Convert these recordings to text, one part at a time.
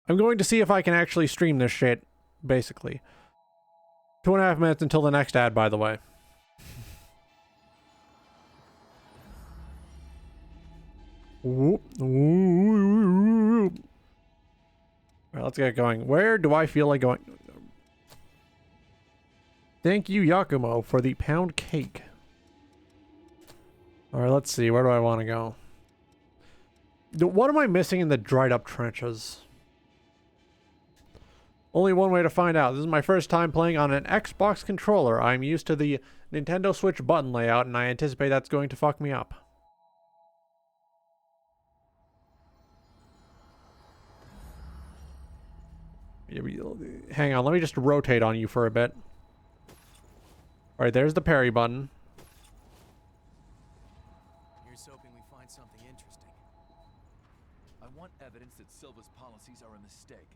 I'm going to see if I can actually stream this shit, basically. 2.5 minutes until the next ad, by the way. Whoop. Alright, let's get going. Where do I feel like going? Thank you, Yakumo, for the pound cake. Alright, let's see. Where do I want to go? What am I missing in the dried up trenches? Only one way to find out. This is my first time playing on an Xbox controller. I'm used to the Nintendo Switch button layout, and I anticipate that's going to fuck me up. Hang on, let me just rotate on you for a bit. Alright, there's the parry button. Here's hoping we find something interesting. I want evidence that Silva's policies are a mistake.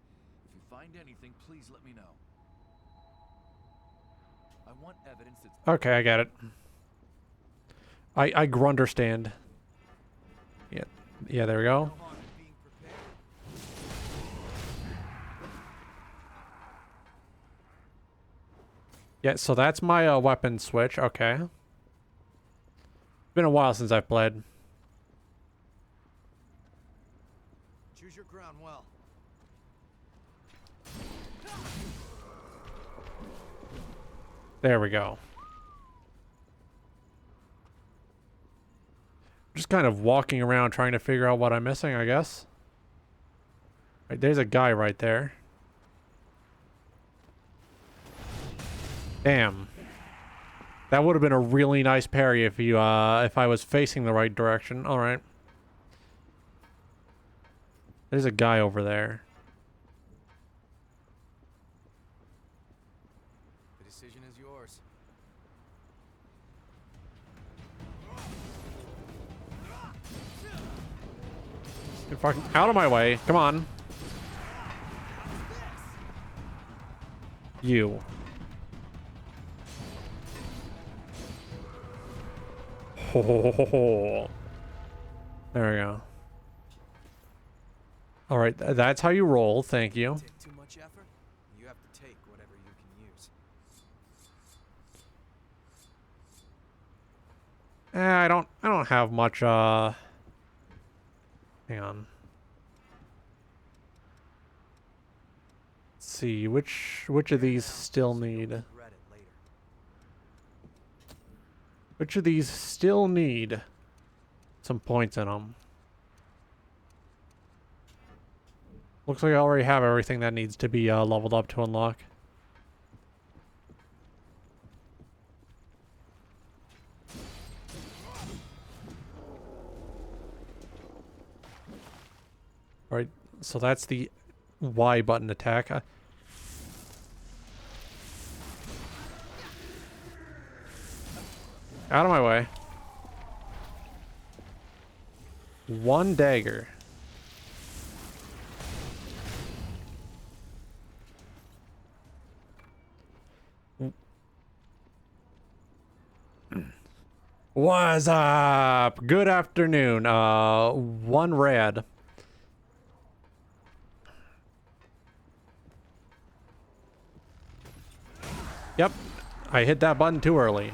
If you find anything, please let me know. I want evidence that... Okay, I get it. I grunderstand. Yeah, there we go. Yeah, so that's my weapon switch. Okay. Been a while since I've played. Choose your ground well. There we go. Just kind of walking around trying to figure out what I'm missing, I guess. Right, there's a guy right there. Damn. That would have been a really nice parry if you if I was facing the right direction. All right. There's a guy over there. The decision is yours. Get fucking out of my way. Come on. You. There we go. All right, that's how you roll. Thank you. Take too much effort, you have to take whatever you can use. I don't have much hang on. Let's see, which of these still need? Which of these still need some points in them? Looks like I already have everything that needs to be leveled up to unlock. Alright, so that's the Y button attack. Out of my way. One dagger. What's up? Good afternoon. One red. Yep. I hit that button too early.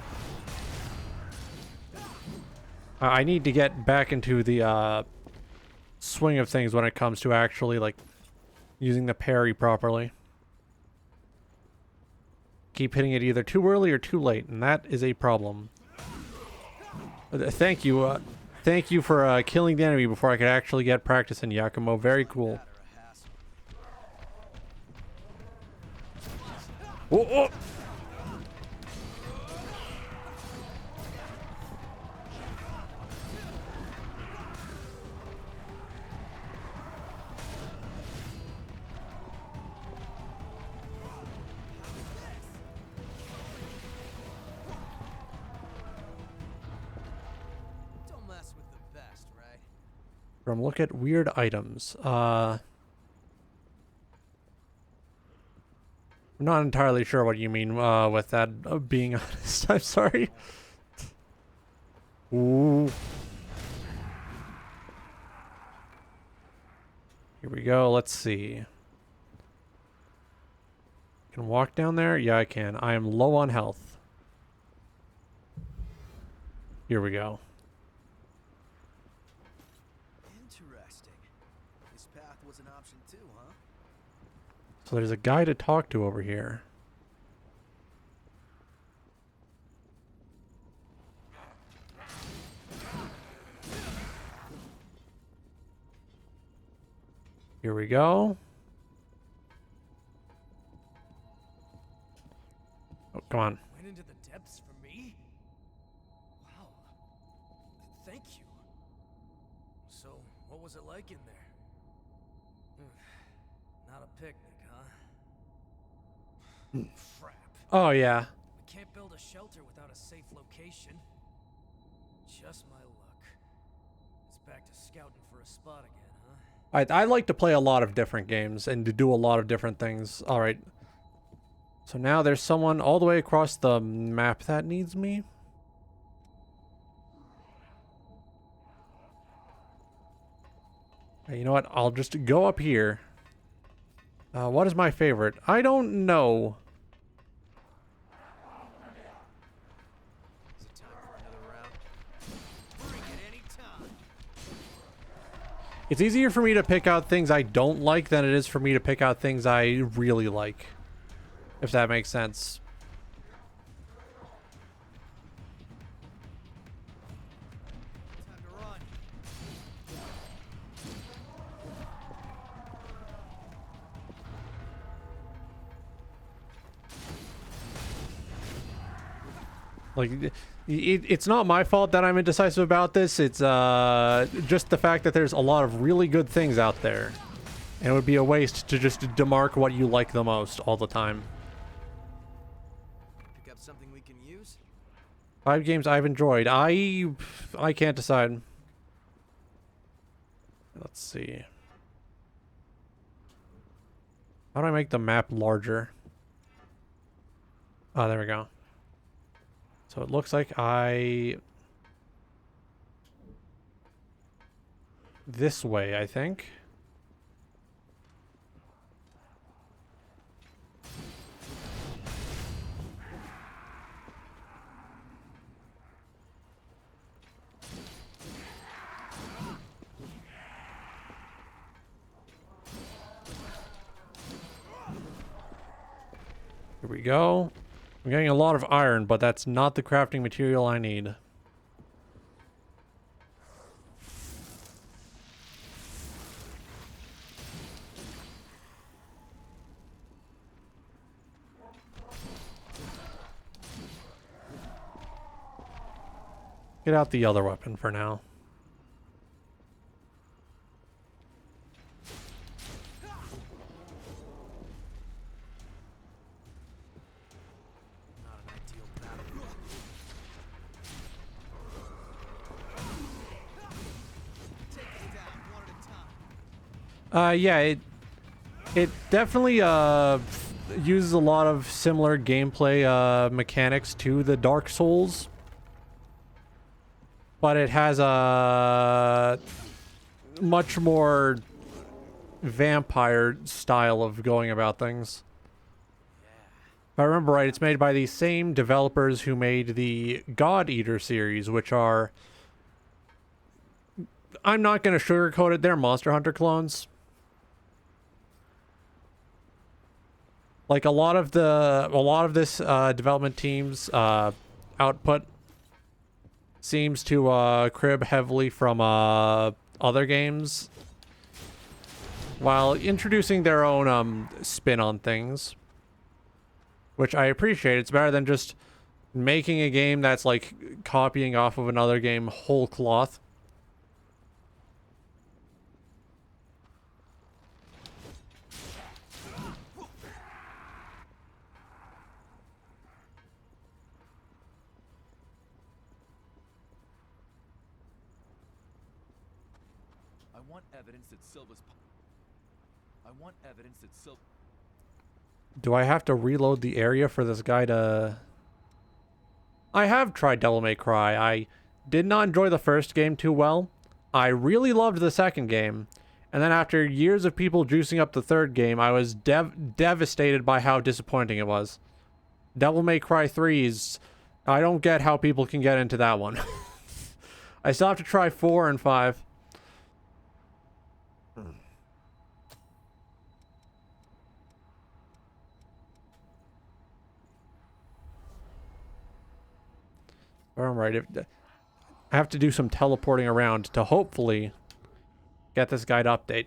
I need to get back into the swing of things when it comes to actually like using the parry properly. Keep hitting it either too early or too late, and that is a problem. Thank you for killing the enemy before I could actually get practice in Yakumo. Very cool. Oh, oh. From look at weird items. I'm not entirely sure what you mean with that, being honest. I'm sorry. Ooh. Here we go. Let's see. Can walk down there? Yeah, I can. I am low on health. Here we go. Interesting. This path was an option too, huh? So there's a guy to talk to over here. Here we go. Oh, come on. Went into the depths for me? Wow. Thank you. So, what was it like in there? Not a picnic, huh? Crap. Oh, yeah. We can't build a shelter without a safe location. Just my luck. It's back to scouting for a spot again, huh? I like to play a lot of different games and to do a lot of different things. All right. So now there's someone all the way across the map that needs me. Hey, you know what? I'll just go up here. What is my favorite? I don't know. Is it time for another round? Bring it any time. It's easier for me to pick out things I don't like than it is for me to pick out things I really like. If that makes sense. Time to run. Like, it's not my fault that I'm indecisive about this. It's just the fact that there's a lot of really good things out there. And it would be a waste to just demark what you like the most all the time. Pick up something we can use? 5 games I've enjoyed. I can't decide. Let's see. How do I make the map larger? Oh, there we go. So it looks like this way, I think. Here we go. I'm getting a lot of iron, but that's not the crafting material I need. Get out the other weapon for now. Not an ideal battle. Take it down one at a time. Yeah, it definitely uses a lot of similar gameplay mechanics to the Dark Souls, but it has a much more vampire style of going about things. If I remember right, it's made by the same developers who made the God Eater series, which are, I'm not going to sugarcoat it, they're Monster Hunter clones. Like a lot of this development team's output seems to crib heavily from other games, while introducing their own spin on things, which I appreciate. It's better than just making a game that's like copying off of another game whole cloth. I want evidence that Silva. Do I have to reload the area for this guy to... I have tried Devil May Cry. I did not enjoy the first game too well. I really loved the second game. And then after years of people juicing up the third game, I was devastated by how disappointing it was. Devil May Cry 3 is... I don't get how people can get into that one. I still have to try 4 and 5. Alright, I have to do some teleporting around to hopefully get this guy to update.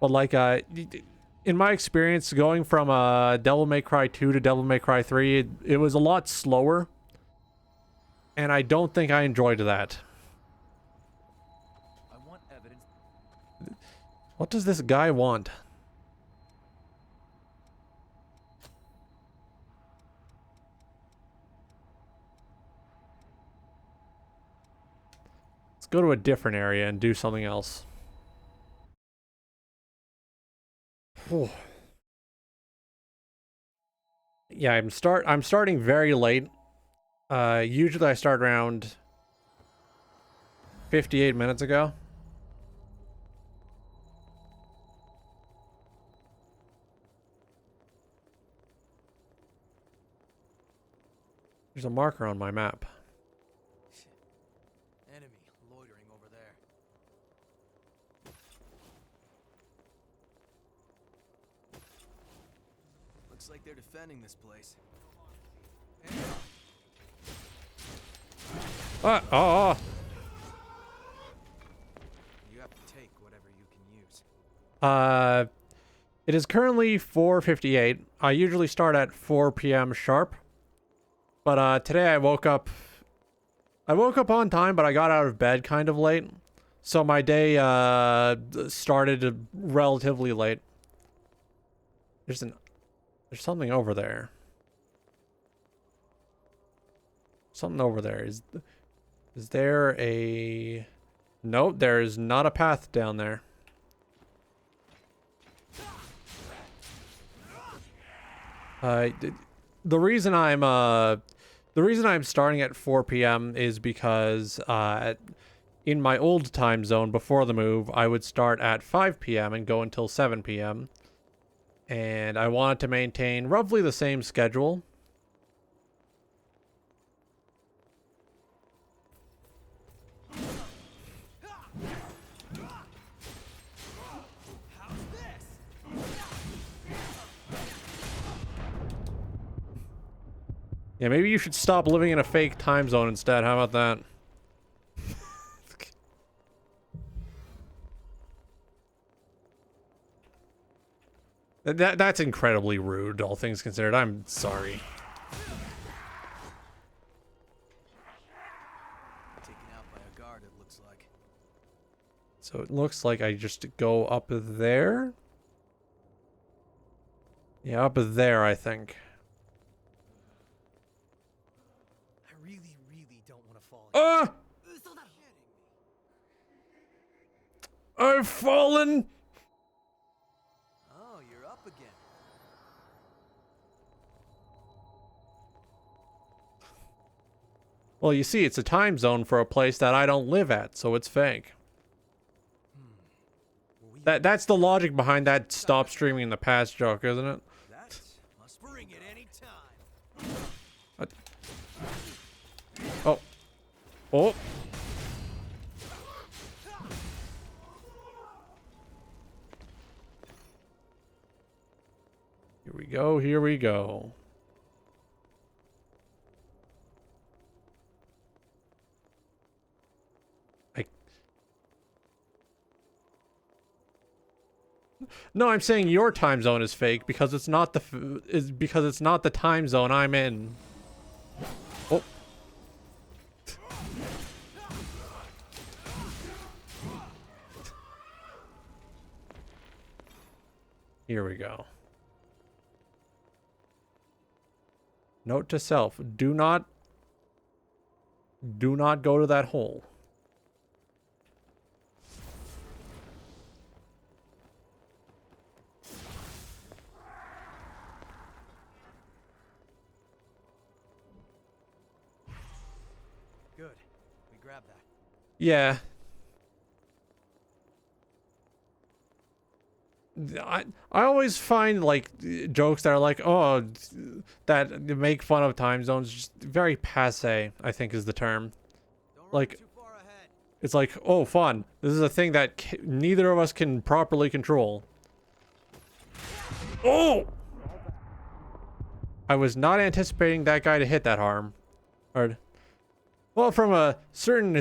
But like, in my experience, going from Devil May Cry 2 to Devil May Cry 3, it was a lot slower. And I don't think I enjoyed that. I want evidence. What does this guy want? Let's go to a different area and do something else. Whew. Yeah, I'm starting very late. Usually I start around 58 minutes ago. There's a marker on my map. Enemy loitering over there. Looks like they're defending this place. Oh. You have to take whatever you can use. It is currently 4:58. I usually start at 4 p.m. sharp. But today I woke up on time, but I got out of bed kind of late. So my day started relatively late. There's something over there. Something over there. Is there a... Nope, there is not a path down there. The reason I'm starting at 4 p.m. is because in my old time zone before the move, I would start at 5 p.m. and go until 7 p.m. And I wanted to maintain roughly the same schedule. Yeah, maybe you should stop living in a fake time zone instead. How about that? That's incredibly rude, all things considered. I'm sorry. Taken out by a guard, it looks like. So it looks like I just go up there. Yeah, up there, I think. Really don't want to fall. I've fallen. Oh, you're up again. Well, you see, it's a time zone for a place that I don't live at, so it's fake. That's the logic behind that stop streaming in the past joke, isn't it? That must bring it any time. What? Oh. Oh. Here we go, here we go. No, I'm saying your time zone is fake because it's not the time zone I'm in. Oh. Here we go. Note to self, do not go to that hole. Good. We grabbed that. Yeah. I always find like jokes that are like, oh, that make fun of time zones, just very passe, I think is the term. Don't run Like, too far ahead. it's like, oh, fun. This is a thing that neither of us can properly control. Oh! I was not anticipating that guy to hit that harm. Or, well, from a certain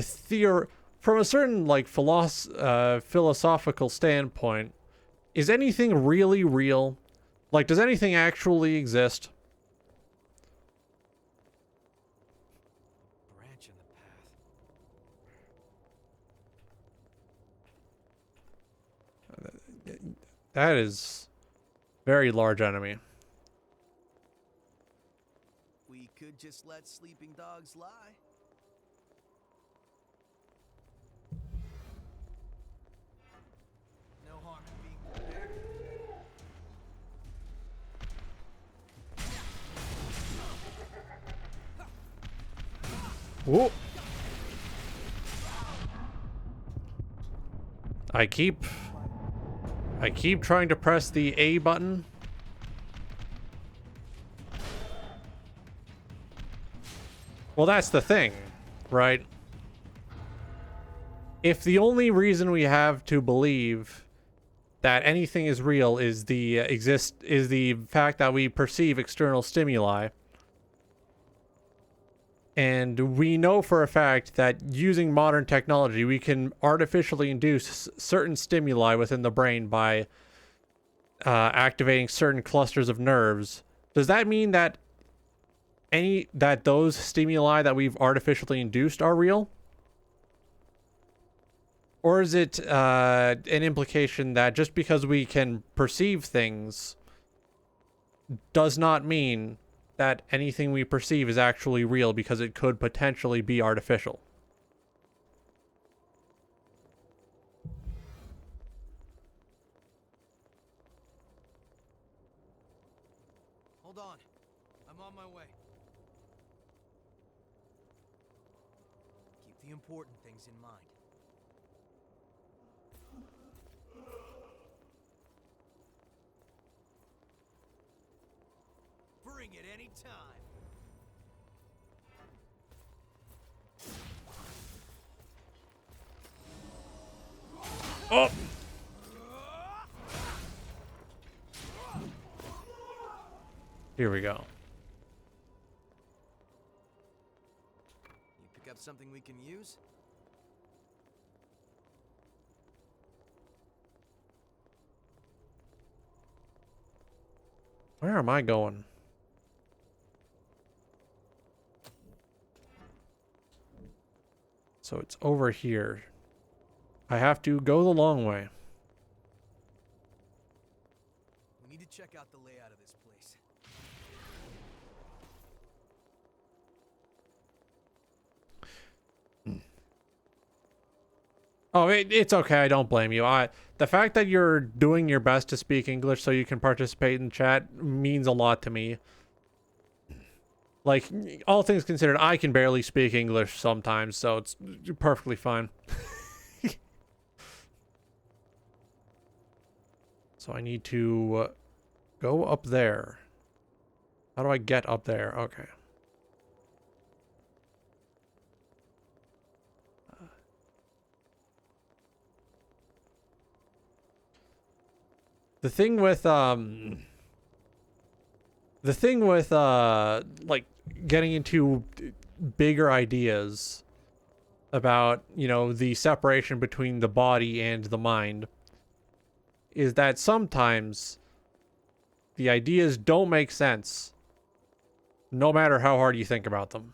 like philosophical standpoint, is anything really real? Like, does anything actually exist? Branch in the path. That is very large enemy. We could just let sleeping dogs lie. No harm in being prepared. Whoa. I keep trying to press the A button. Well, that's the thing, right? If the only reason we have to believe that anything is real is the fact that we perceive external stimuli, and we know for a fact that using modern technology we can artificially induce certain stimuli within the brain by activating certain clusters of nerves, does that mean that those stimuli that we've artificially induced are real? Or is it an implication that just because we can perceive things does not mean that anything we perceive is actually real, because it could potentially be artificial? Hold on. I'm on my way. Keep the important things in mind. Bring it any time. Oh! Here we go. You pick up something we can use? Where am I going? So it's over here. I have to go the long way. We need to check out the layout of this place. Oh, it's okay. I don't blame you. The fact that you're doing your best to speak English so you can participate in chat means a lot to me. Like, all things considered, I can barely speak English sometimes, so it's perfectly fine. So I need to go up there. How do I get up there? Okay. The thing with like getting into bigger ideas about, you know, the separation between the body and the mind is that sometimes the ideas don't make sense no matter how hard you think about them.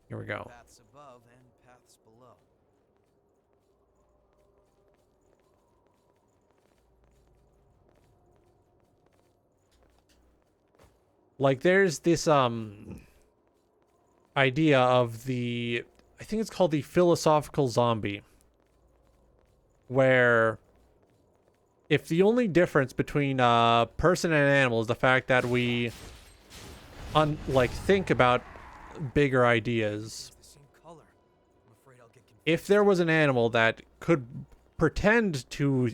Here we go. Paths above and paths below. Like, there's this idea of I think it's called the philosophical zombie, where if the only difference between a person and an animal is the fact that we think about bigger ideas, The same if there was an animal that could pretend to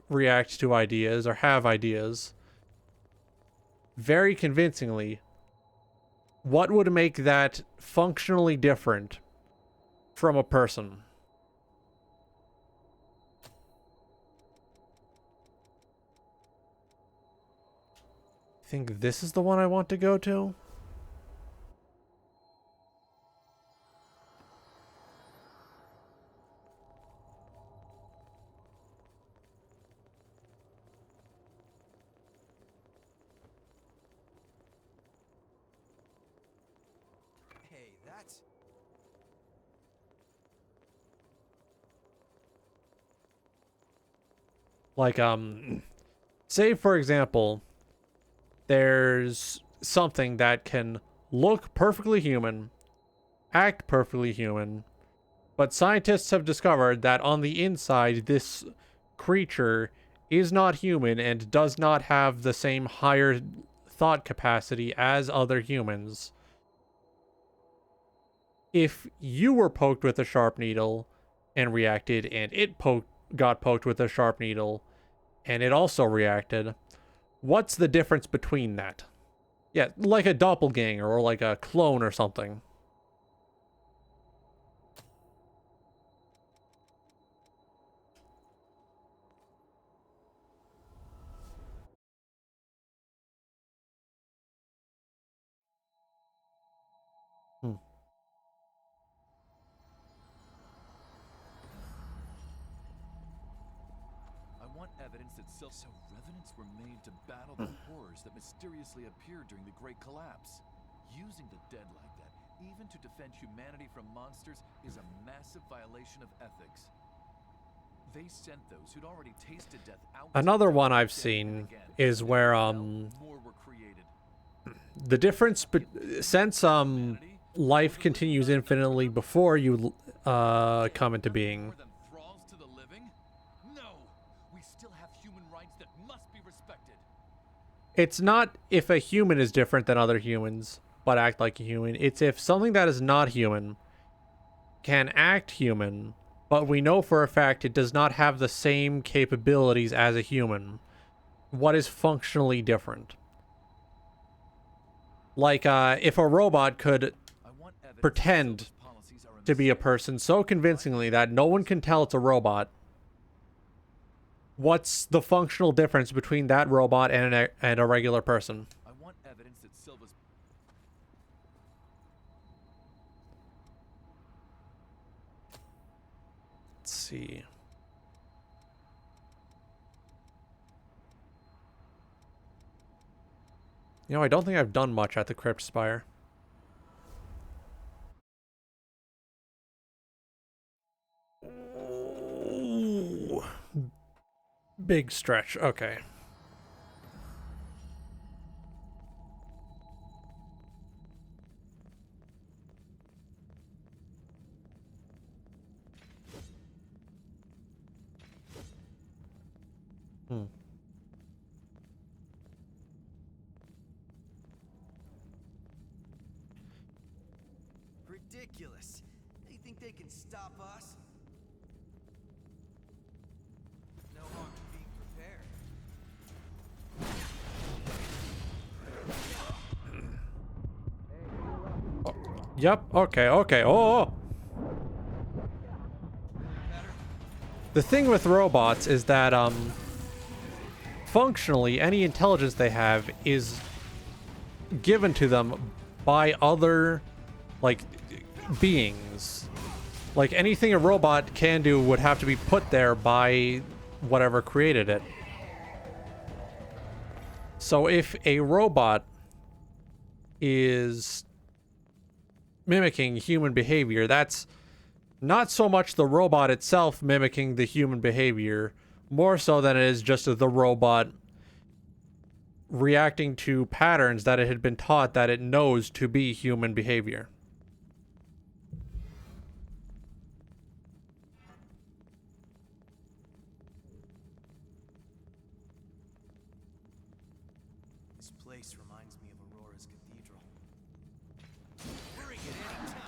react to ideas or have ideas very convincingly, what would make that functionally different from a person? I think this is the one I want to go to. Hey, that's... Like, say for example, there's something that can look perfectly human, act perfectly human, but scientists have discovered that on the inside, this creature is not human and does not have the same higher thought capacity as other humans. If you were poked with a sharp needle and reacted, and it got poked with a sharp needle and it also reacted, what's the difference between that? Yeah, like a doppelganger or like a clone or something. Hmm. I want evidence that so revenants were made to battle the horrors that mysteriously appeared during the Great Collapse. Using the dead like that, even to defend humanity from monsters, is a massive violation of ethics. They sent those who'd already tasted death out. Another one I've seen is where more were created. the difference since life continues infinitely before you come into being. More than thralls to the living? No, we still have human rights that must be respected. It's not if a human is different than other humans but act like a human. It's if something that is not human can act human, but we know for a fact it does not have the same capabilities as a human. What is functionally different? Like, if a robot could pretend to be a person so convincingly that no one can tell it's a robot, what's the functional difference between that robot and a regular person? I want evidence that Silva's... Let's see. You know, I don't think I've done much at the Crypt Spire. Ooh. Big stretch. Okay. Hmm. ridiculous. They think they can stop us? No harm in being prepared. Yep. Okay. Okay. Oh. The thing with robots is that functionally any intelligence they have is given to them by other like beings. Like anything a robot can do would have to be put there by whatever created it. So if a robot is mimicking human behavior, that's not so much the robot itself mimicking the human behavior, more so than it is just the robot reacting to patterns that it had been taught that it knows to be human behavior. This place reminds me of Aurora's cathedral. Bring it anytime.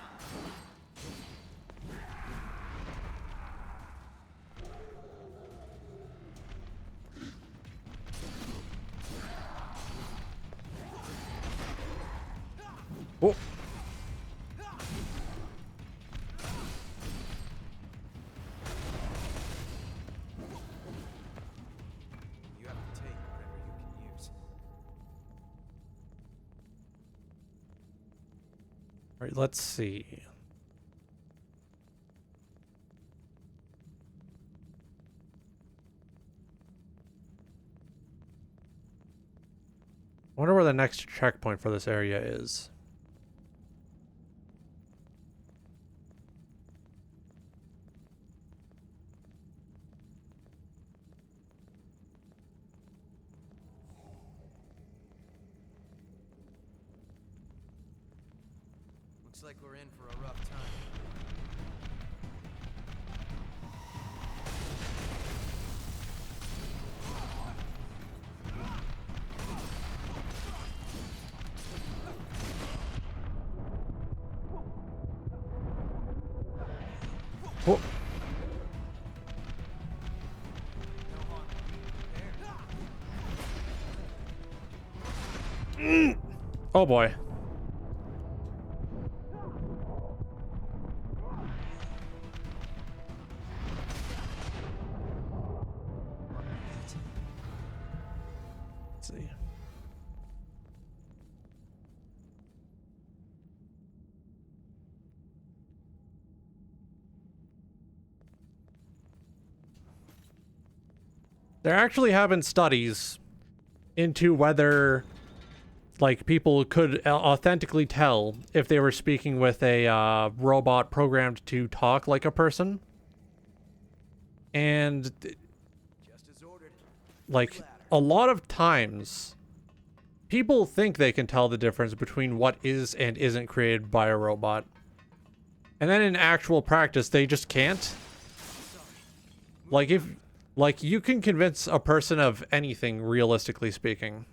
Oh. You have to take whatever you can use. All right, let's see. I wonder where the next checkpoint for this area is. Looks like we're in for a rough time. Oh. No harm. Oh boy. Let's see. There actually have been studies into whether, like, people could authentically tell if they were speaking with a robot programmed to talk like a person. And, Just as ordered. like, a lot of times, people think they can tell the difference between what is and isn't created by a robot. And then in actual practice, they just can't. Like, you can convince a person of anything, realistically speaking.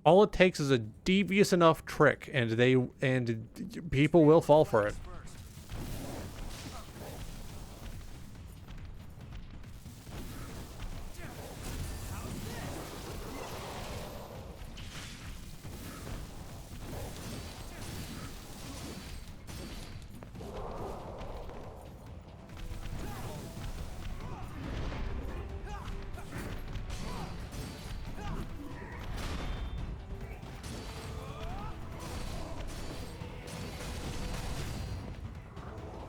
All it takes is a devious enough trick, and people will fall for it.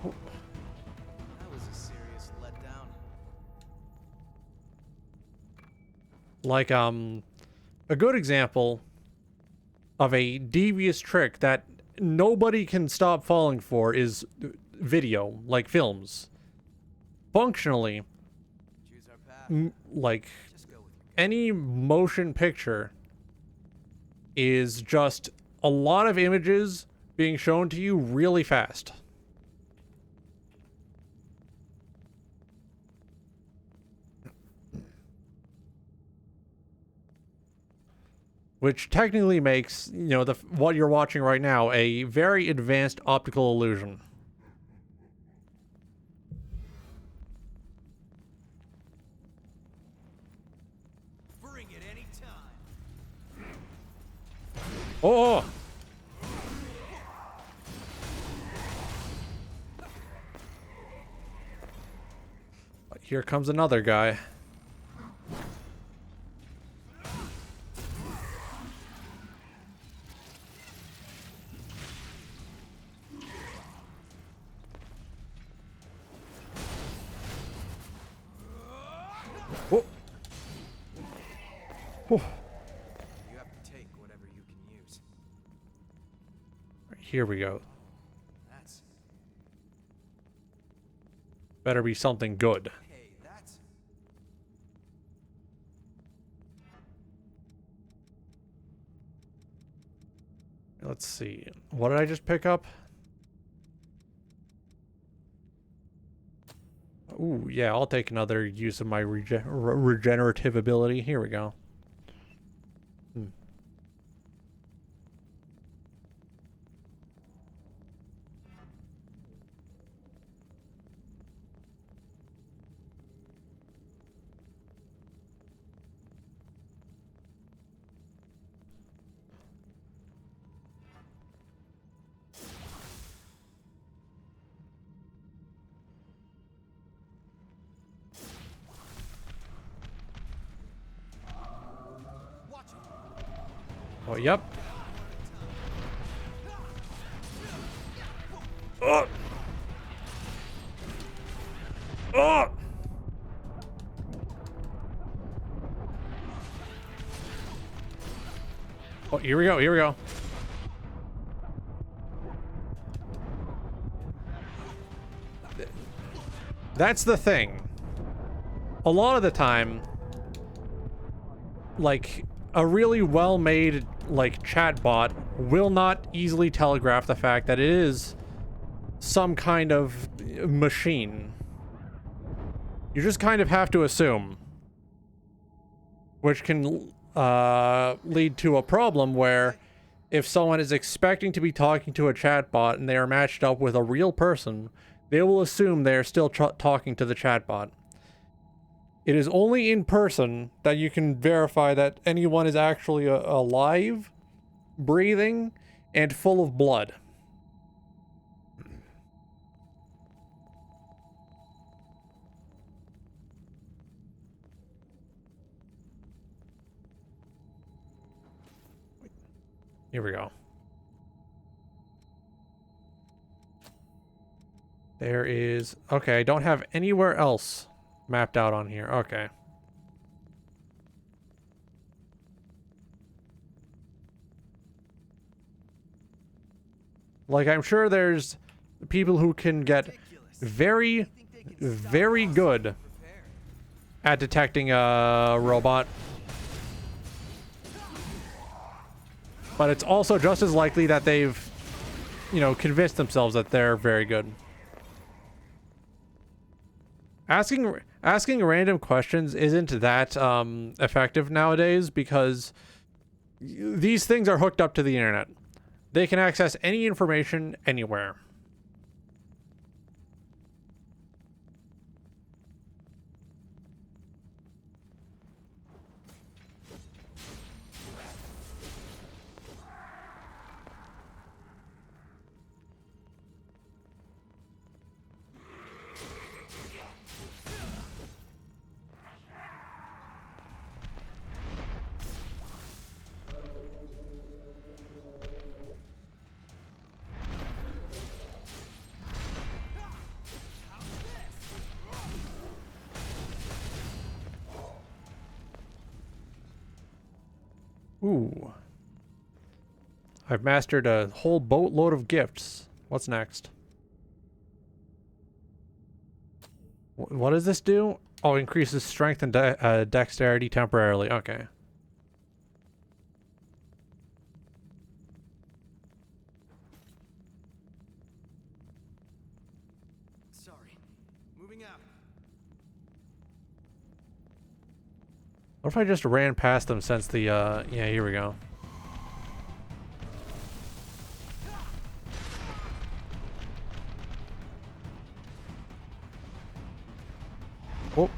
That was a serious letdown. Like, a good example of a devious trick that nobody can stop falling for is video, like films. Functionally, Choose our path. like, Just go with your gut. any motion picture is just a lot of images being shown to you really fast. Which technically makes, you know, what you're watching right now a very advanced optical illusion. Bring it any time. Oh! Here comes another guy. Oh. Oh. You have to take whatever you can use. Here we go. That's Better be something good. hey, that's Let's see. What did I just pick up? Ooh, yeah, I'll take another use of my regenerative ability. Here we go. Oh, yep. Oh! Oh! Oh, here we go, here we go. That's the thing. A lot of the time, like, a really well-made, like, chatbot will not easily telegraph the fact that it is some kind of machine. You just kind of have to assume. Which can lead to a problem where if someone is expecting to be talking to a chatbot and they are matched up with a real person, they will assume they are still talking to the chatbot. It is only in person that you can verify that anyone is actually alive, breathing, and full of blood. Here we go. There is... Okay, I don't have anywhere else mapped out on here. Okay. Like, I'm sure there's people who can get very, very good at detecting a robot. But it's also just as likely that they've, you know, convinced themselves that they're very good. Asking random questions isn't that effective nowadays because these things are hooked up to the internet. They can access any information anywhere. Ooh. I've mastered a whole boatload of gifts. What's next? What does this do? Oh, increases strength and dexterity temporarily. Okay. Sorry. Moving out. What if I just ran past them since the, yeah, here we go. Oh.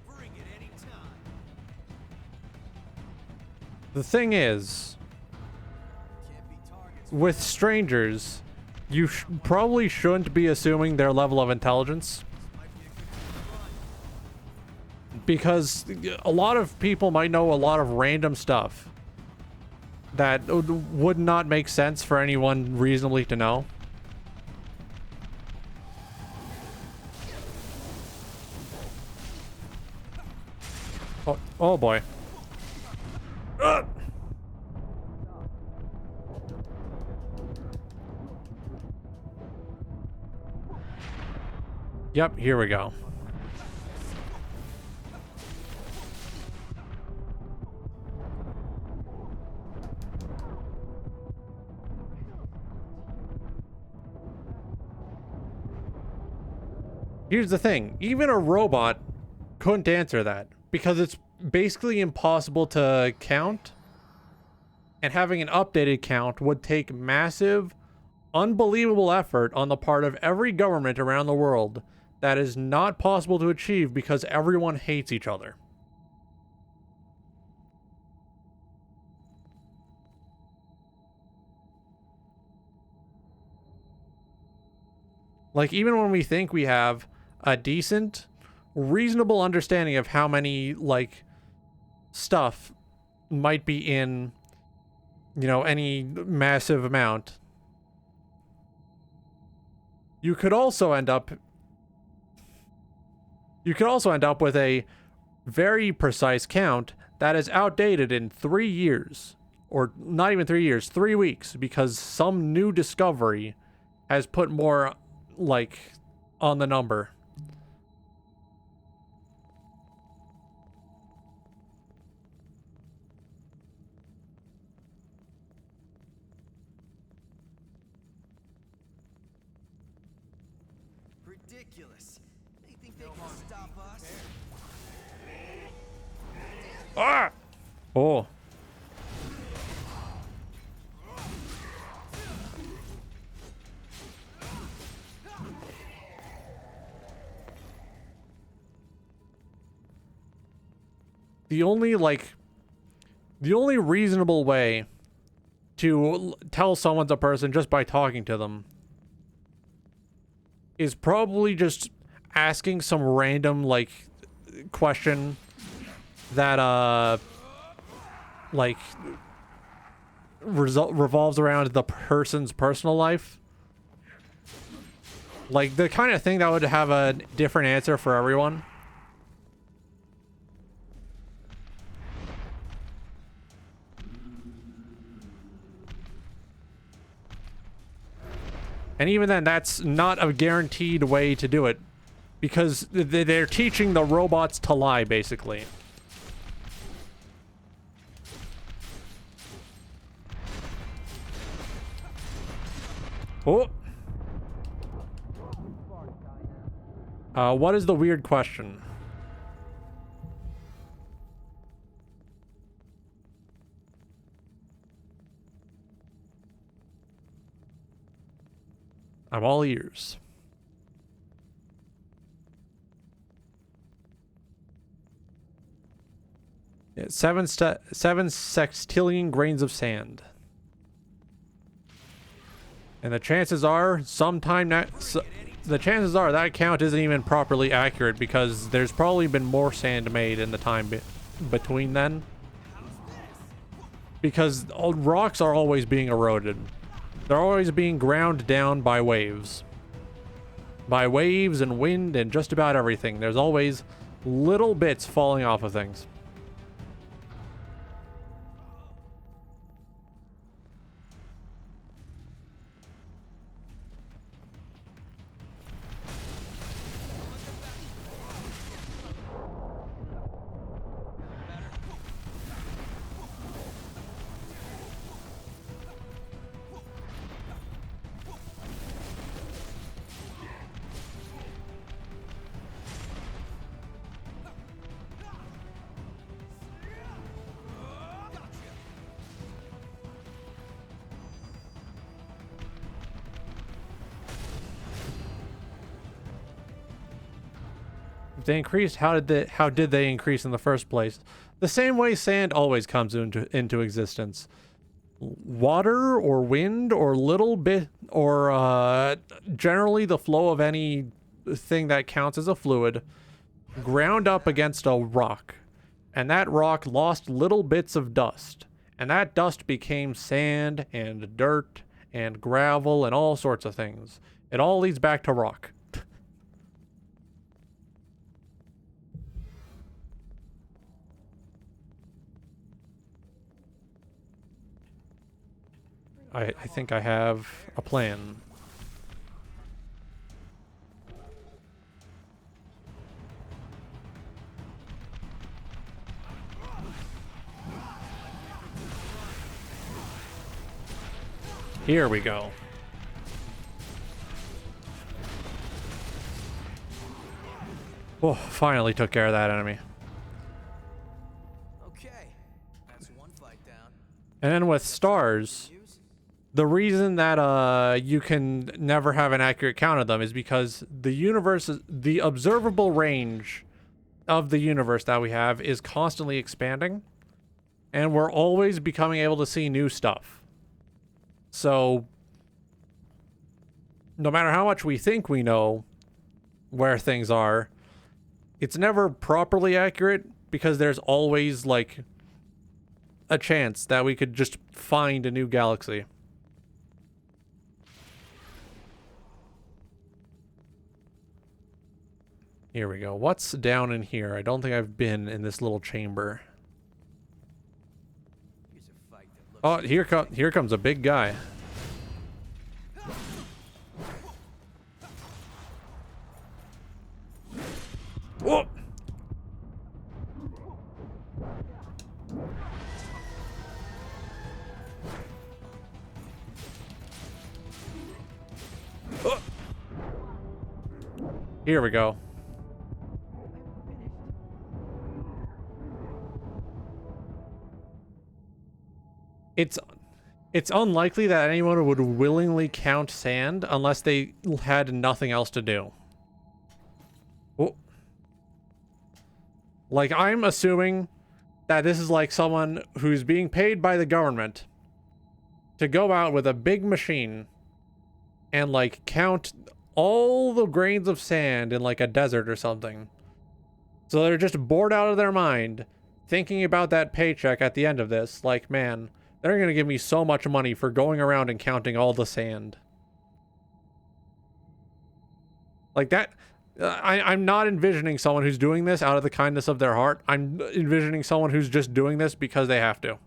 Bring it any time. The thing is, Can't be targets. with strangers, you probably shouldn't be assuming their level of intelligence. Might be a good run. Because a lot of people might know a lot of random stuff that would not make sense for anyone reasonably to know. Oh, oh boy. Yep, here we go. Here's the thing, even a robot couldn't answer that because it's basically impossible to count, and having an updated count would take massive, unbelievable effort on the part of every government around the world that is not possible to achieve because everyone hates each other. Like, even when we think we have a decent, reasonable understanding of how many, like, stuff might be in, you know, any massive amount, you could also end up with a very precise count that is outdated in 3 years, or not even 3 years, 3 weeks, because some new discovery has put more, like, on the number. Ridiculous. They think they can stop us? Ah! Oh. The only reasonable way to tell someone's a person just by talking to them is probably just asking some random, like, question that, like, revolves around the person's personal life. Like, the kind of thing that would have a different answer for everyone. And even then, that's not a guaranteed way to do it, because they're teaching the robots to lie, basically. Oh. What is the weird question? I'm all ears. Yeah, 7 sextillion grains of sand. And the chances are the chances are that count isn't even properly accurate, because there's probably been more sand made in the time between then. Because rocks are always being eroded. They're always being ground down by waves. By waves and wind and just about everything. There's always little bits falling off of things. They increased. How did they increase in the first place? The same way sand always comes into existence. Water or wind or little bit, or generally the flow of anything that counts as a fluid ground up against a rock, and that rock lost little bits of dust, and that dust became sand and dirt and gravel and all sorts of things. It all leads back to rock. I think I have a plan. Here we go. Oh, finally took care of that enemy. Okay, that's one fight down. And then with stars, the reason that you can never have an accurate count of them is because the observable range of the universe that we have is constantly expanding, and we're always becoming able to see new stuff. So no matter how much we think we know, where things are. It's never properly accurate because there's always like a chance that we could just find a new galaxy. Here we go. What's down in here? I don't think I've been in this little chamber. Here's a fight that looks Oh, here comes a big guy. Whoa! Oh! Here we go. It's unlikely that anyone would willingly count sand unless they had nothing else to do. Oh. Like, I'm assuming that this is like someone who's being paid by the government to go out with a big machine and like count all the grains of sand in like a desert or something. So they're just bored out of their mind thinking about that paycheck at the end of this. Like, man, they're going to give me so much money for going around and counting all the sand. Like that, I'm not envisioning someone who's doing this out of the kindness of their heart. I'm envisioning someone who's just doing this because they have to.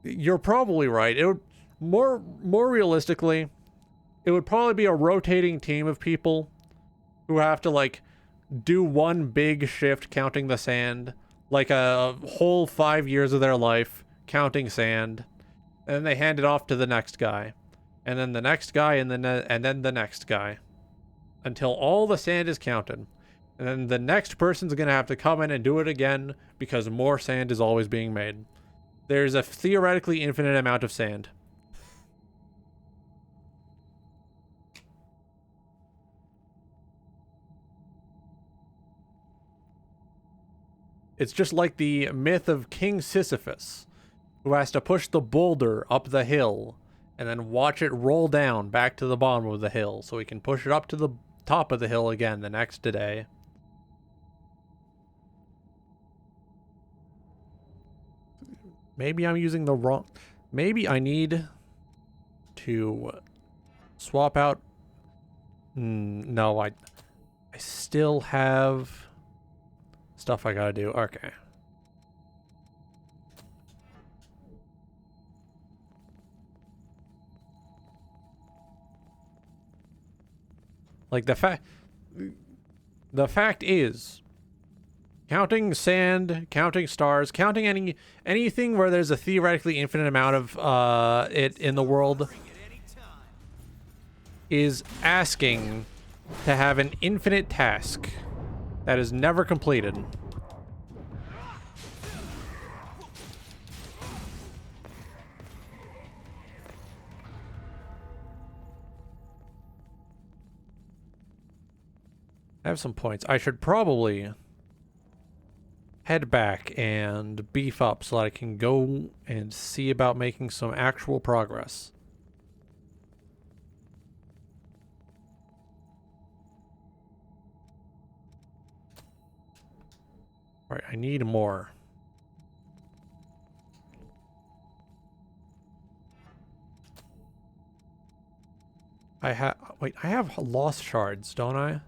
You're probably right. It would more realistically, it would probably be a rotating team of people who have to like do one big shift counting the sand, like a whole 5 years of their life counting sand, and then they hand it off to the next guy, and then the next guy, and then the next guy, until all the sand is counted. And then the next person's gonna have to come in and do it again because more sand is always being made. There's a theoretically infinite amount of sand. It's just like the myth of King Sisyphus, who has to push the boulder up the hill and then watch it roll down back to the bottom of the hill so he can push it up to the top of the hill again the next day. Maybe I'm using the wrong... Maybe I need to swap out... No, I still have stuff I gotta do. Okay. Like, the fact is... Counting sand, counting stars, counting anything where there's a theoretically infinite amount of it in the world is asking to have an infinite task that is never completed. I have some points. I should probably head back and beef up so that I can go and see about making some actual progress. All right, I need more. I have lost shards, don't I?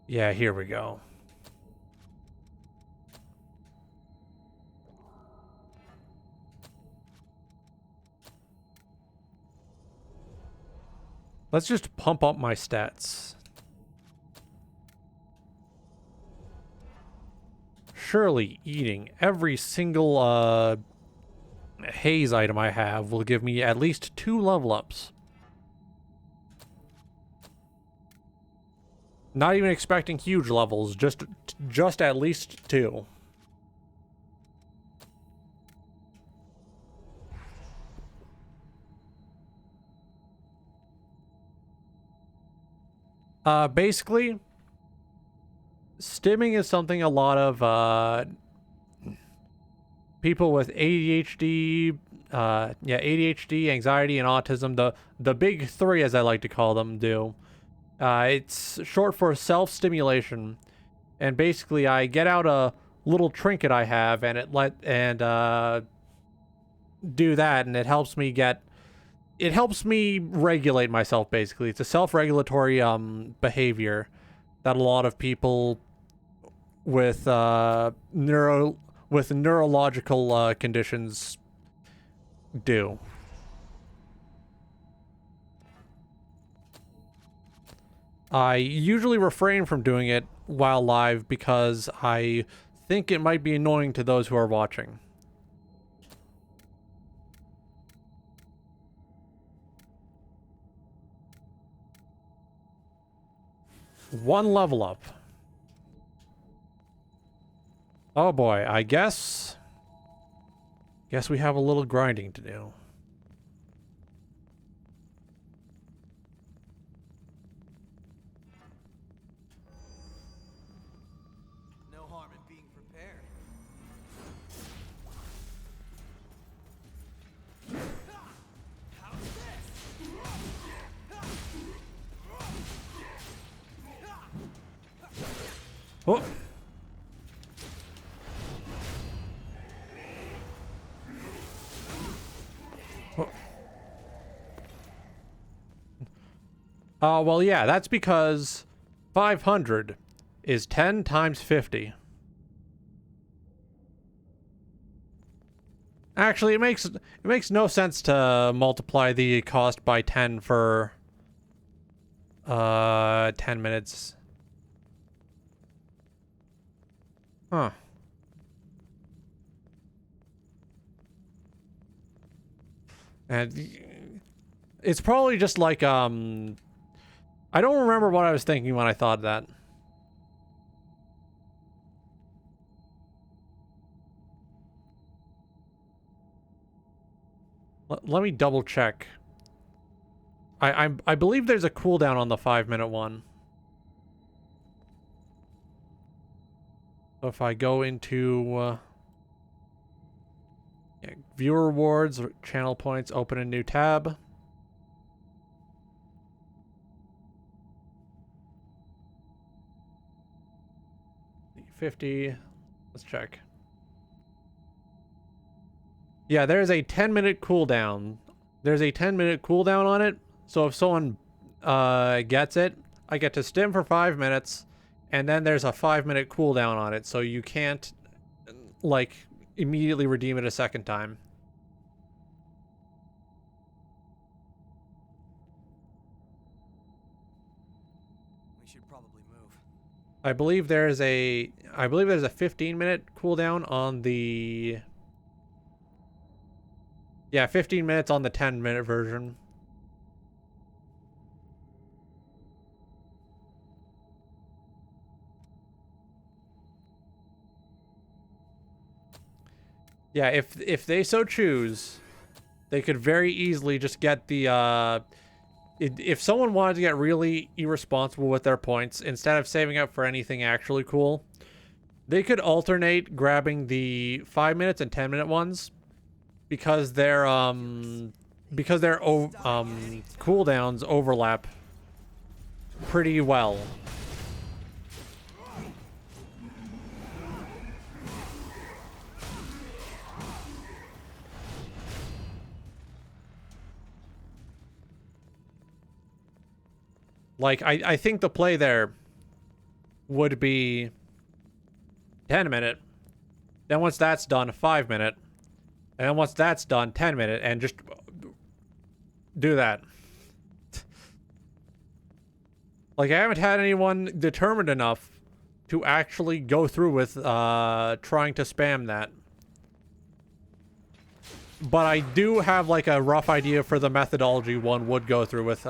Yeah, here we go. Let's just pump up my stats. Surely eating every single haze item I have will give me at least 2 level ups. Not even expecting huge levels, just at least 2. Basically, stimming is something a lot of people with ADHD, ADHD, anxiety, and autism, the big 3 as I like to call them, do. It's short for self-stimulation, and basically I get out a little trinket I have, and do that, and it helps me regulate myself. Basically, it's a self-regulatory behavior that a lot of people with neurological conditions do. I usually refrain from doing it while live because I think it might be annoying to those who are watching. One level up. Oh boy, I guess we have a little grinding to do. No harm in being prepared. How's this? Oh. Well, yeah, that's because 500 is 10 times 50. Actually, it makes no sense to multiply the cost by 10 for 10 minutes. Huh. And it's probably just like I don't remember what I was thinking when I thought that. Let me double check. I believe there's a cooldown on the 5-minute one. So if I go into viewer rewards, channel points, open a new tab. $50. Let's check. Yeah, there's a 10-minute cooldown. There's a 10-minute cooldown on it. So if someone gets it, I get to stim for 5 minutes, and then there's a 5-minute cooldown on it. So you can't like immediately redeem it a second time. We should probably move. I believe there's a 15-minute cooldown on the 15 minutes on the 10-minute version. Yeah, if they so choose, they could very easily just get the if someone wanted to get really irresponsible with their points, instead of saving up for anything actually cool, they could alternate grabbing the 5 minutes and 10-minute ones because their cooldowns overlap pretty well. Like, I think the play there would be 10-minute. Then once that's done, 5-minute. And then once that's done, 10-minute. And just do that. Like, I haven't had anyone determined enough to actually go through with trying to spam that. But I do have, like, a rough idea for the methodology one would go through with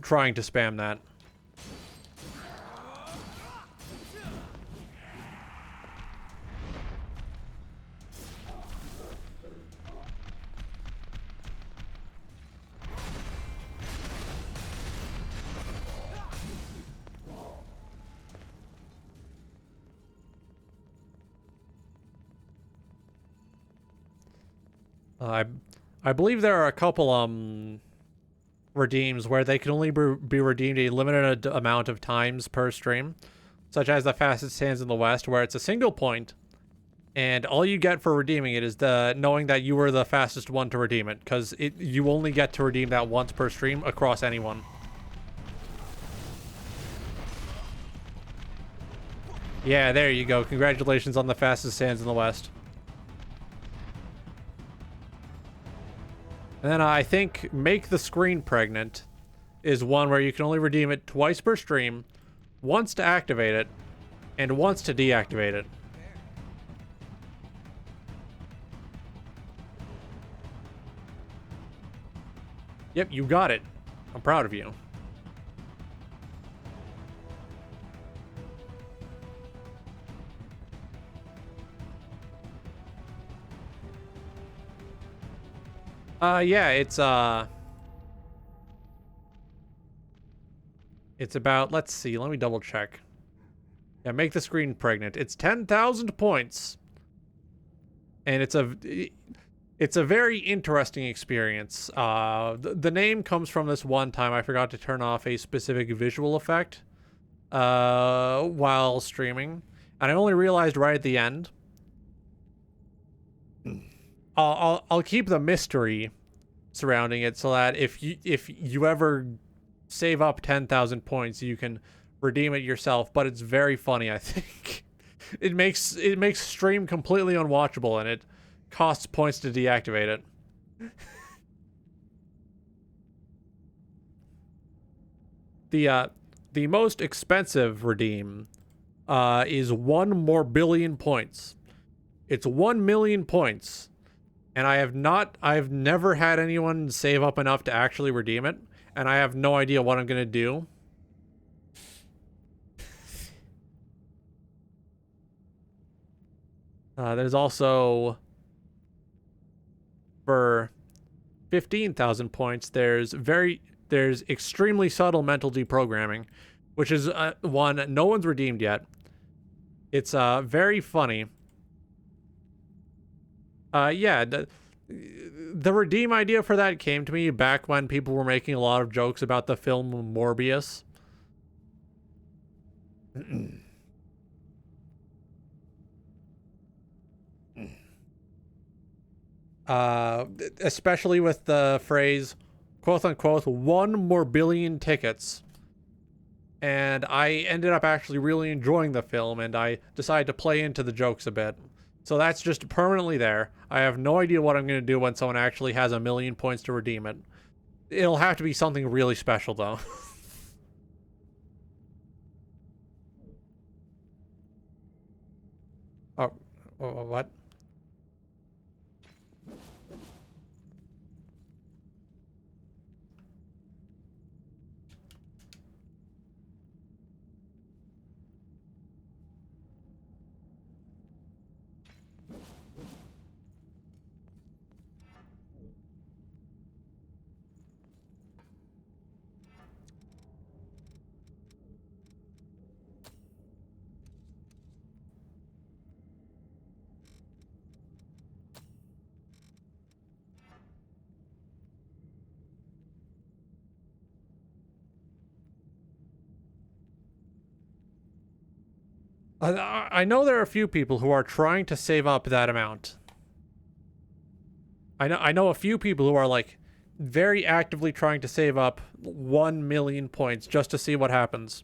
trying to spam that. I believe there are a couple redeems where they can only be redeemed a limited amount of times per stream, such as the fastest hands in the West, where it's a single point, and all you get for redeeming it is the knowing that you were the fastest one to redeem it, because you only get to redeem that once per stream across anyone. Yeah, there you go. Congratulations on the fastest hands in the West. And then I think Make the Screen Pregnant is one where you can only redeem it twice per stream, once to activate it, and once to deactivate it. Yep, you got it. I'm proud of you. Yeah, it's about, let's see, let me double check. Yeah, Make the Screen Pregnant. It's 10,000 points. And it's a very interesting experience. The name comes from this one time I forgot to turn off a specific visual effect while streaming, and I only realized right at the end. I'll keep the mystery surrounding it so that if you ever save up 10,000 points, you can redeem it yourself. But it's very funny. I think it makes stream completely unwatchable, and it costs points to deactivate it. The most expensive redeem is 1 more billion points. It's 1 million points, and I've never had anyone save up enough to actually redeem it, and I have no idea what I'm gonna do. There's also, for 15,000 points, there's extremely subtle mental deprogramming, which is one no one's redeemed yet. It's very funny. Yeah, the redeem idea for that came to me back when people were making a lot of jokes about the film Morbius. Especially with the phrase, quote unquote, 1 more billion tickets. And I ended up actually really enjoying the film, and I decided to play into the jokes a bit. So that's just permanently there. I have no idea what I'm going to do when someone actually has 1 million points to redeem it. It'll have to be something really special, though. Oh, what? I know there are a few people who are trying to save up that amount. I know a few people who are like very actively trying to save up 1 million points just to see what happens.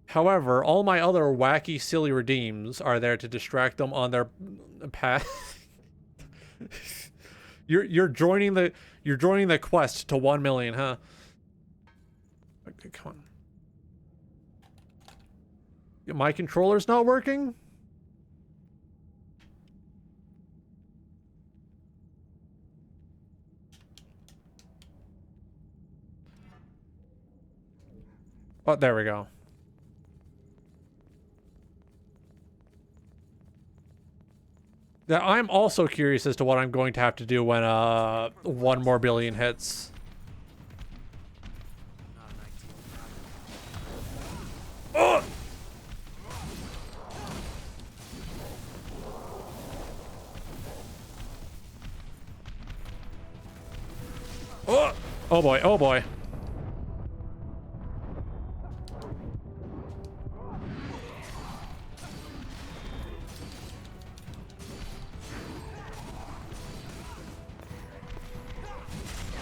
However, all my other wacky, silly redeems are there to distract them on their path. You're joining the quest to 1 million, huh? Okay, come on. My controller's not working? Oh, there we go. Now, I'm also curious as to what I'm going to have to do when 1 more billion hits. Oh! Oh boy, oh boy.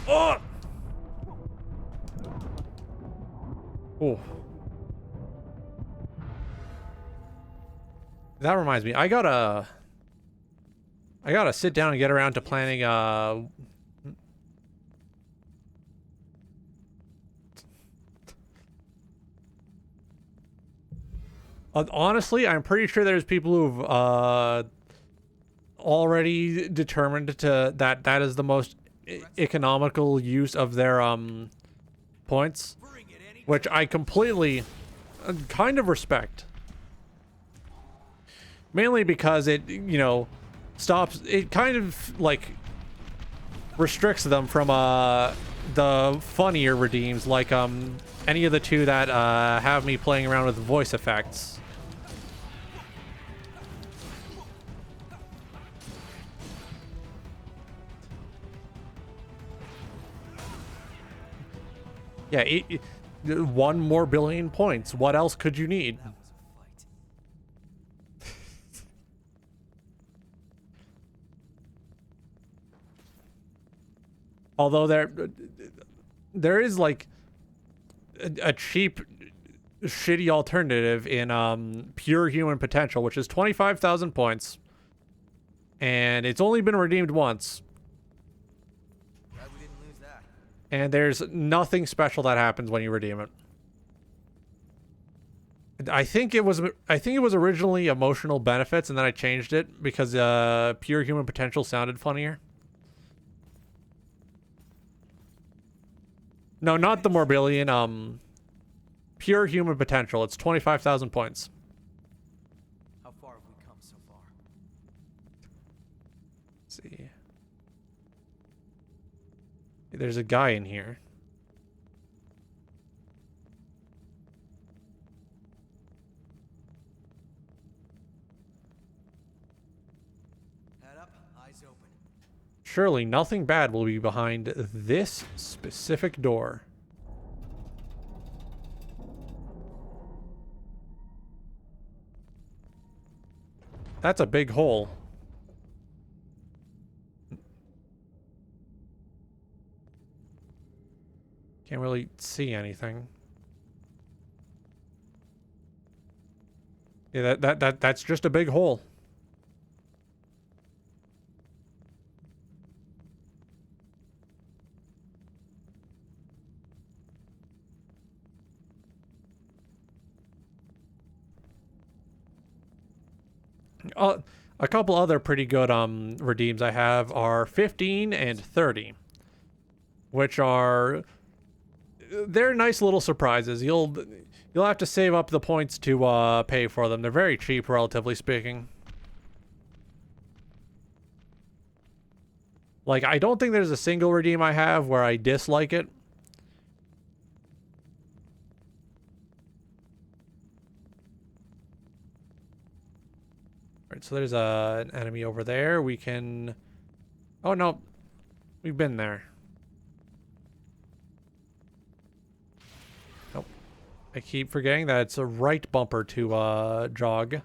Oh! Oh. That reminds me, I gotta sit down and get around to planning honestly, I'm pretty sure there's people who've already determined that is the most economical use of their points, which I completely kind of respect. Mainly because it, you know, it kind of like restricts them from the funnier redeems, like any of the two that have me playing around with voice effects. Yeah, 1 more billion points. What else could you need? That was a fight. Although there is like a cheap, shitty alternative in pure human potential, which is 25,000 points, and it's only been redeemed once. Glad we didn't lose that. And there's nothing special that happens when you redeem it. I think it was originally emotional benefits, and then I changed it because pure human potential sounded funnier. No, not the Morbillion. Pure human potential. It's 25,000 points. How far have we come so far? Let's see. There's a guy in here. Head up, eyes open. Surely nothing bad will be behind this specific door. That's a big hole. Can't really see anything. Yeah, that's just a big hole. A couple other pretty good redeems I have are 15 and 30, which are they're nice little surprises. You'll have to save up the points to pay for them. They're very cheap, relatively speaking. Like, I don't think there's a single redeem I have where I dislike it. Alright, so there's an enemy over there. We can... Oh, no. We've been there. Nope. I keep forgetting that it's a right bumper to jog.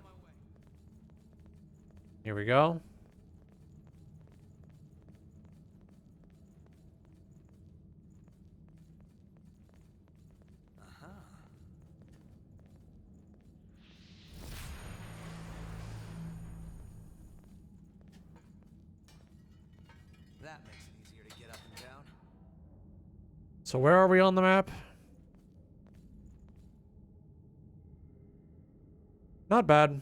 Here we go. That makes it easier to get up and down. So where are we on the map? Not bad.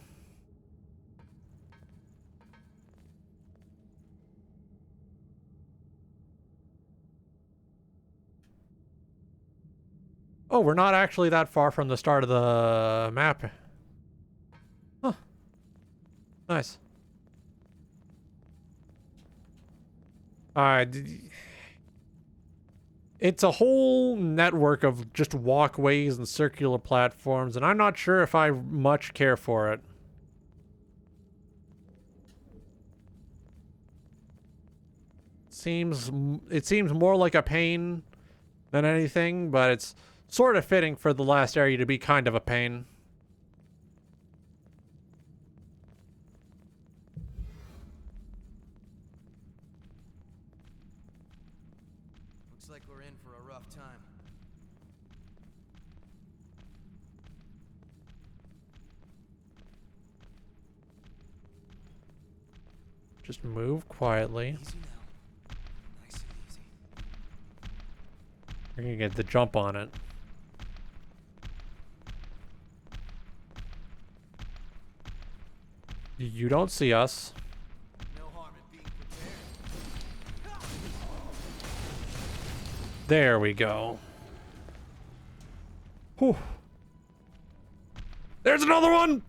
Oh, we're not actually that far from the start of the map. Huh. Nice. Alright. It's a whole network of just walkways and circular platforms, and I'm not sure if I much care for it. It seems more like a pain than anything, but it's sort of fitting for the last area to be kind of a pain. Looks like we're in for a rough time. Just move quietly. Easy now. Nice and easy. You're gonna get the jump on it. You don't see us. No harm in being prepared. There we go. Whew. There's another one!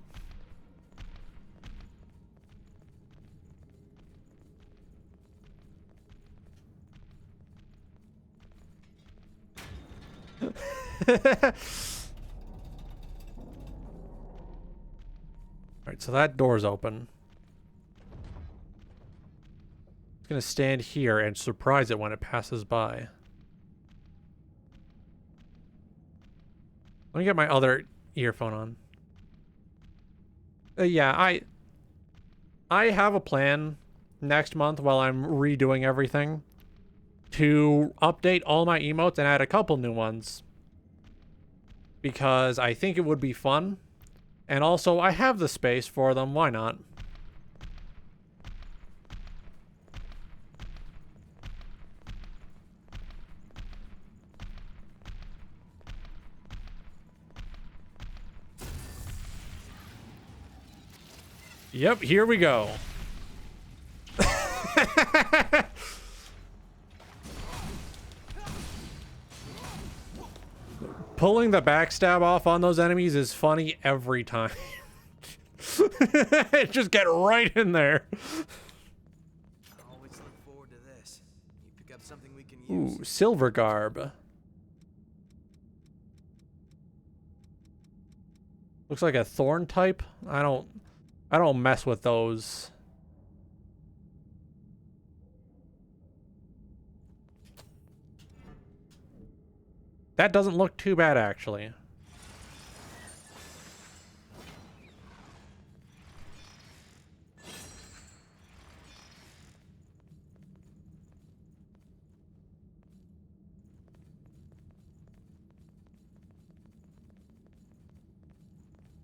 Alright, so that door's open. It's gonna stand here and surprise it when it passes by. Let me get my other earphone on. Yeah, I have a plan next month while I'm redoing everything to update all my emotes and add a couple new ones. Because I think it would be fun. And also, I have the space for them. Why not? Yep, here we go. Pulling the backstab off on those enemies is funny every time. Just get right in there. Always look forward to this. You pick up something we can use. Ooh, silver garb. Looks like a thorn type. I don't mess with those. That doesn't look too bad, actually.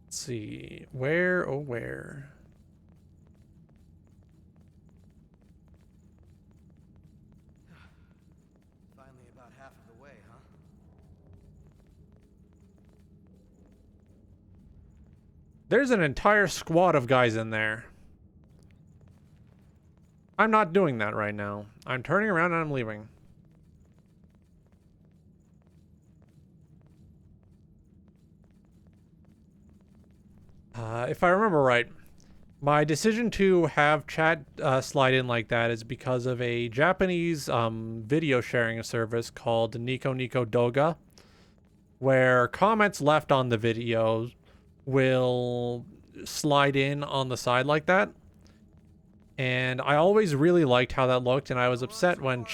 Let's see. Where, oh where? Finally about half of the way, huh? There's an entire squad of guys in there. I'm not doing that right now. I'm turning around and I'm leaving. If I remember right, my decision to have chat slide in like that is because of a Japanese video sharing service called Nico Nico Doga, where comments left on the videos will slide in on the side like that. And I always really liked how that looked, and I was upset when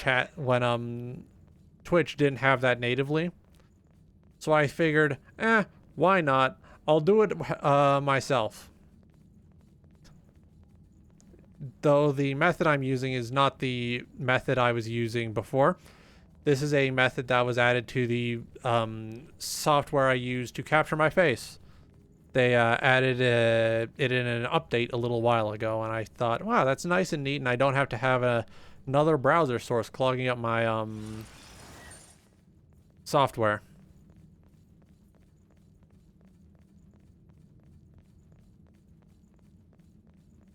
Twitch didn't have that natively. So I figured, why not? I'll do it myself. Though the method I'm using is not the method I was using before. This is a method that was added to the software I use to capture my face. They added it in an update a little while ago, and I thought, wow, that's nice and neat, and I don't have to have another browser source clogging up my software.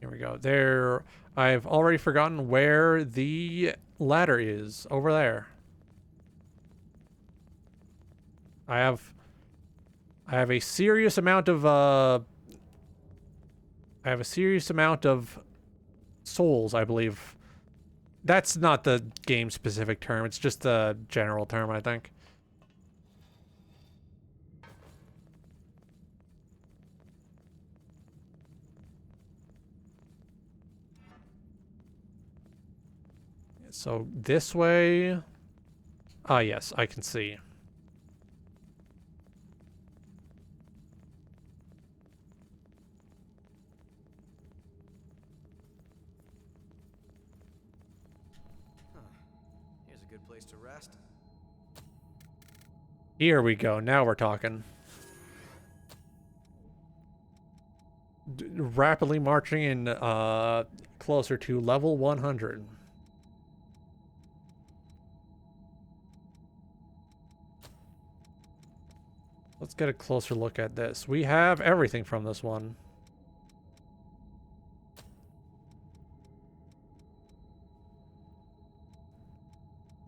Here we go. There, I've already forgotten where the ladder is. Over there. I have a serious amount of souls, I believe. That's not the game specific term, it's just the general term, I think. So this way, Ah, yes, I can see. Huh. Here's a good place to rest. Here we go. Now we're talking. Rapidly marching in closer to level 100. Let's get a closer look at this. We have everything from this one.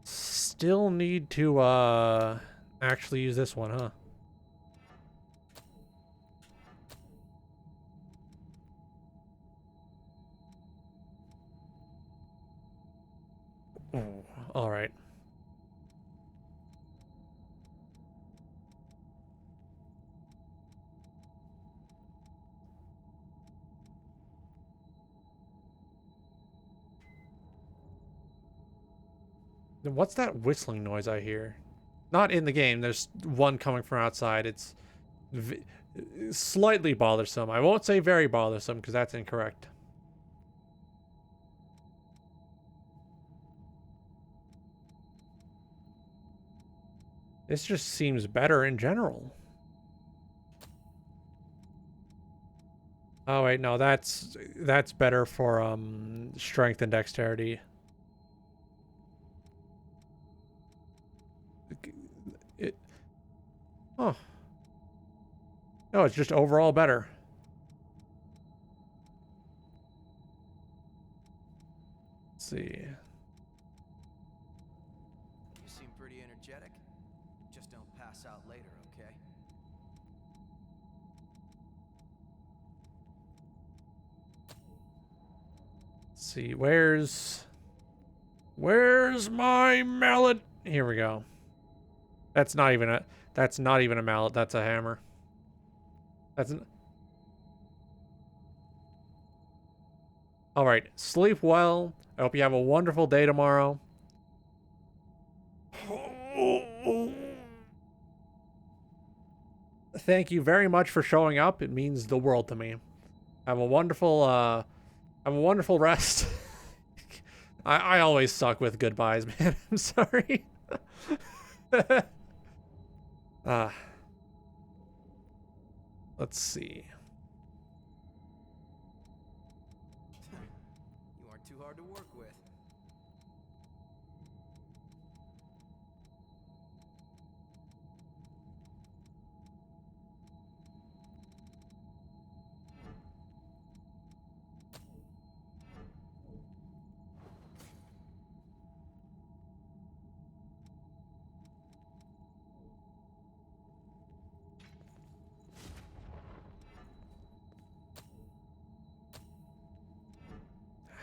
Still need to actually use this one, huh? Oh, all right. Then what's that whistling noise I hear? Not in the game. There's one coming from outside. It's slightly bothersome. I won't say very bothersome because that's incorrect. This just seems better in general. Oh wait, no, that's better for strength and dexterity. It Oh. No, it's just overall better. Let's see. You seem pretty energetic. Just don't pass out later, okay? Let's see, where's my mallet? Here we go. That's not even a mallet, that's a hammer. All right, sleep well. I hope you have a wonderful day tomorrow. Thank you very much for showing up. It means the world to me. Have a wonderful rest. I always suck with goodbyes, man. I'm sorry. Let's see. You aren't too hard to work with.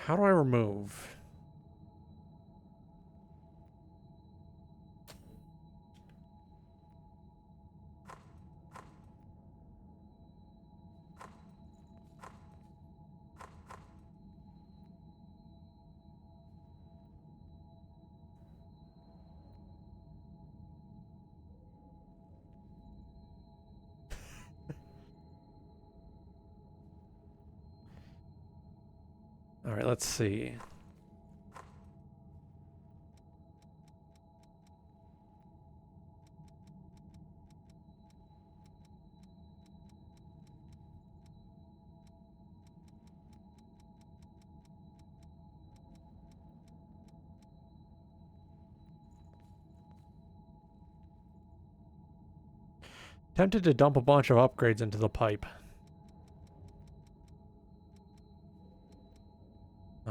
How do I remove? All right, let's see. Tempted to dump a bunch of upgrades into the pipe.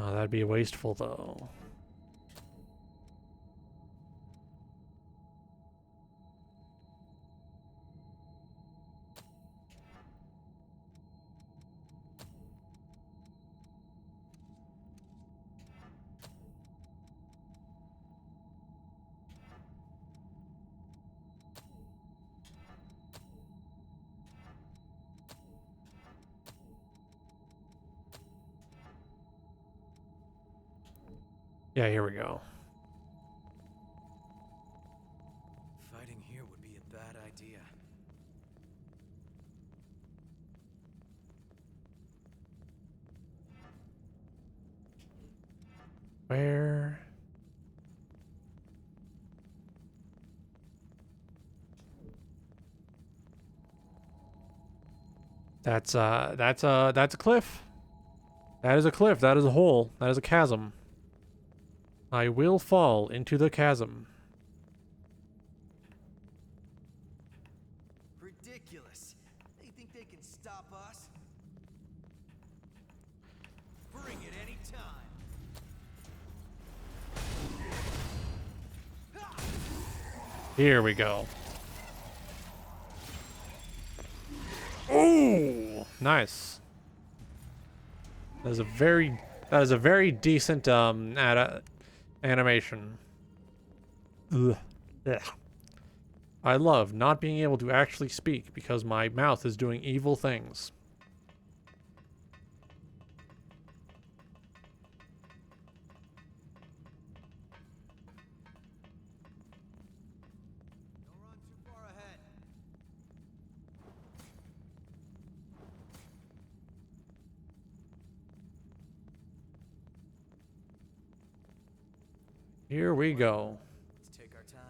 Oh, that'd be wasteful, though. Yeah, here we go. Where? That's a cliff. That is a cliff. That is a hole. That is a chasm. I will fall into the chasm. Ridiculous. They think they can stop us? Bring it any time. Here we go. Ooh, nice. That is a very decent animation. Ugh. Ugh. I love not being able to actually speak because my mouth is doing evil things. Don't run too far ahead. Here we go. Let's take our time.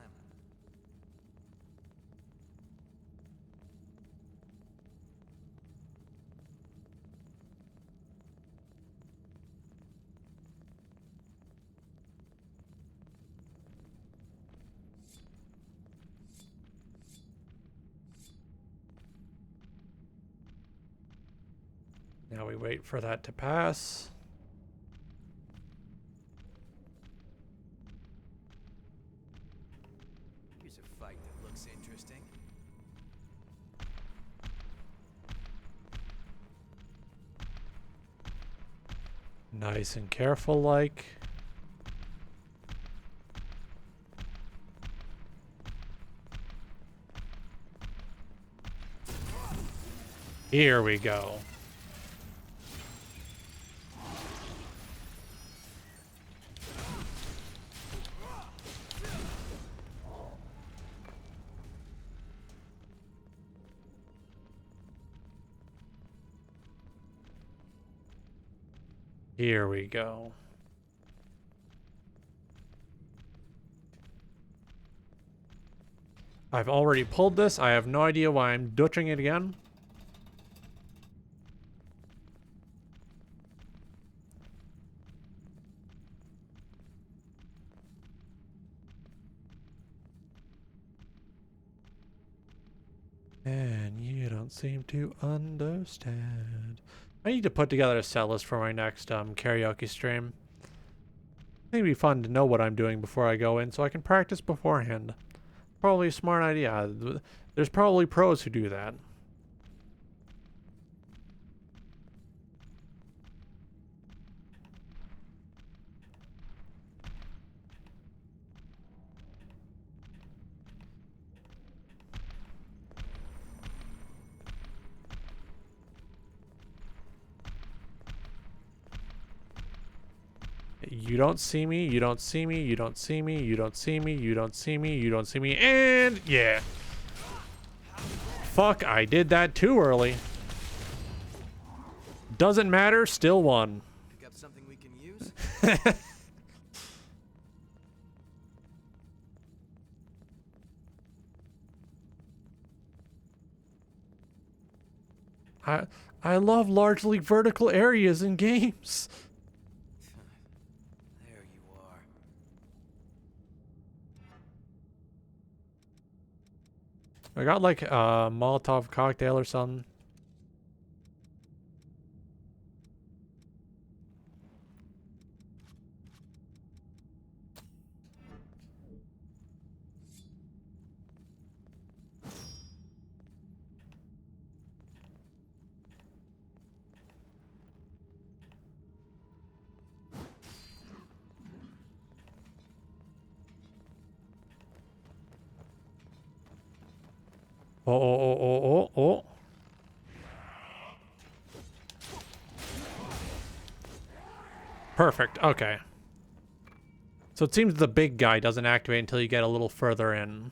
Now we wait for that to pass. Here's a fight that looks interesting. Nice and careful like. Here we go. Here we go. I've already pulled this. I have no idea why I'm dutching it again. And you don't seem to understand. I need to put together a set list for my next karaoke stream. I think it'd be fun to know what I'm doing before I go in so I can practice beforehand. Probably a smart idea. There's probably pros who do that. You don't see me, you don't see me, you don't see me, you don't see me, you don't see me, you don't see me, and yeah. Fuck, I did that too early. Doesn't matter, still won. Pick up something we can use? I love largely vertical areas in games. There you are. I got like a Molotov cocktail or something. Oh. Perfect. Okay. So it seems the big guy doesn't activate until you get a little further in.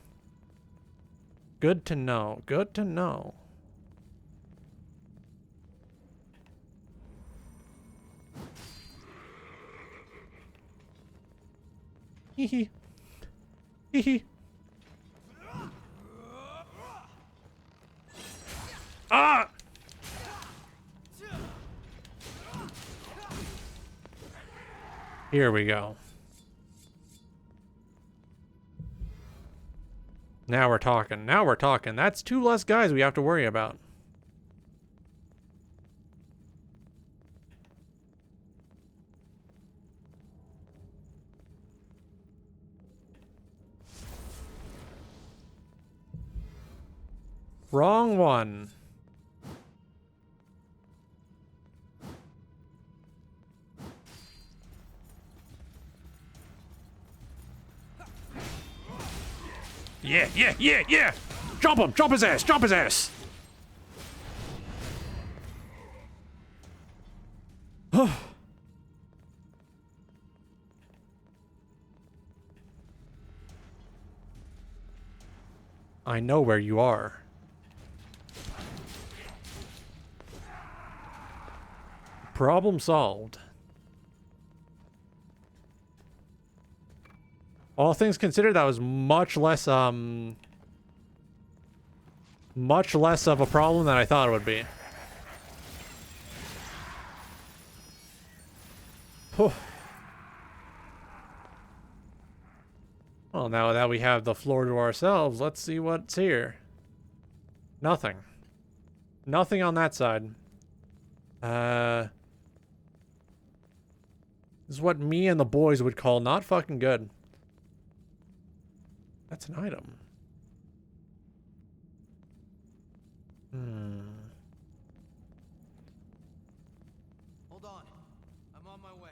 Good to know. Good to know. Hee hee. Hee hee. Ah! Here we go. Now we're talking. Now we're talking. That's 2 less guys we have to worry about. Wrong one. Yeah, yeah, yeah, yeah! Jump him! Jump his ass! Jump his ass! I know where you are. Problem solved. All things considered, that was much less of a problem than I thought it would be. Whew. Well, now that we have the floor to ourselves, let's see what's here. Nothing. Nothing on that side. This is what me and the boys would call not fucking good. That's an item. Hold on. I'm on my way.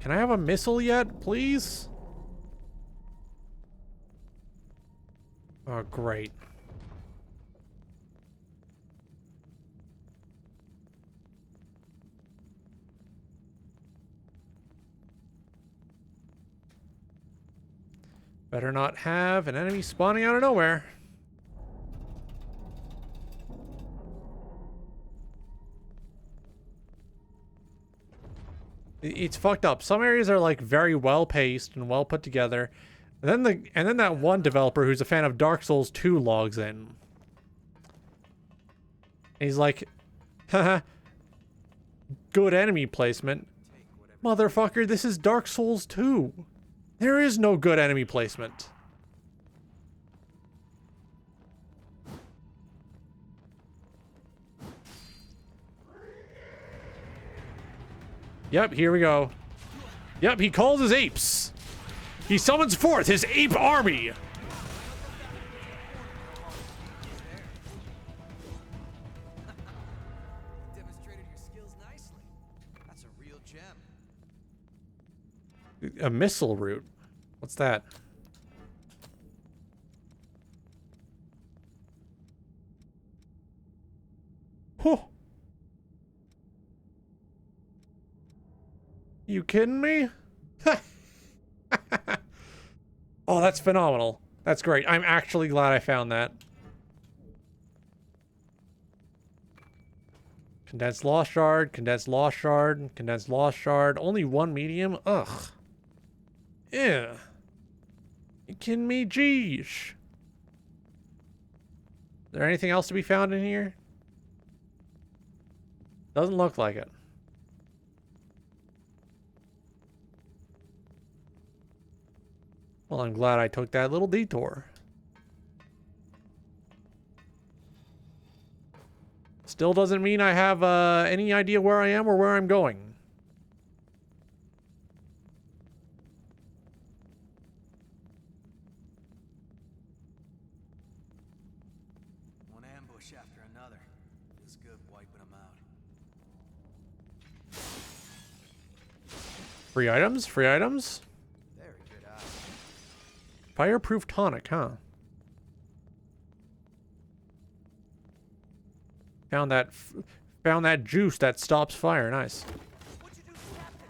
Can I have a missile yet, please? Oh, great. Better not have an enemy spawning out of nowhere. It's fucked up. Some areas are like very well paced and well put together. And then that one developer who's a fan of Dark Souls 2 logs in. And he's like, haha, good enemy placement. Motherfucker, this is Dark Souls 2. There is no good enemy placement. Yep, here we go. Yep, he calls his apes. He summons forth his ape army. Demonstrated your skills nicely. That's a real gem. A missile route. What's that? Huh. You kidding me? Oh, that's phenomenal. That's great. I'm actually glad I found that. Condensed lost shard, condensed lost shard, condensed lost shard. Only one medium? Ugh. Yeah. You kidding me? Jeesh. Is there anything else to be found in here? Doesn't look like it. Well, I'm glad I took that little detour. Still doesn't mean I have any idea where I am or where I'm going. One ambush after another. Feels good wiping them out. Free items? Free items? Very good eye. Fireproof tonic, huh? Found that juice that stops fire. Nice. What'd you do, Captain?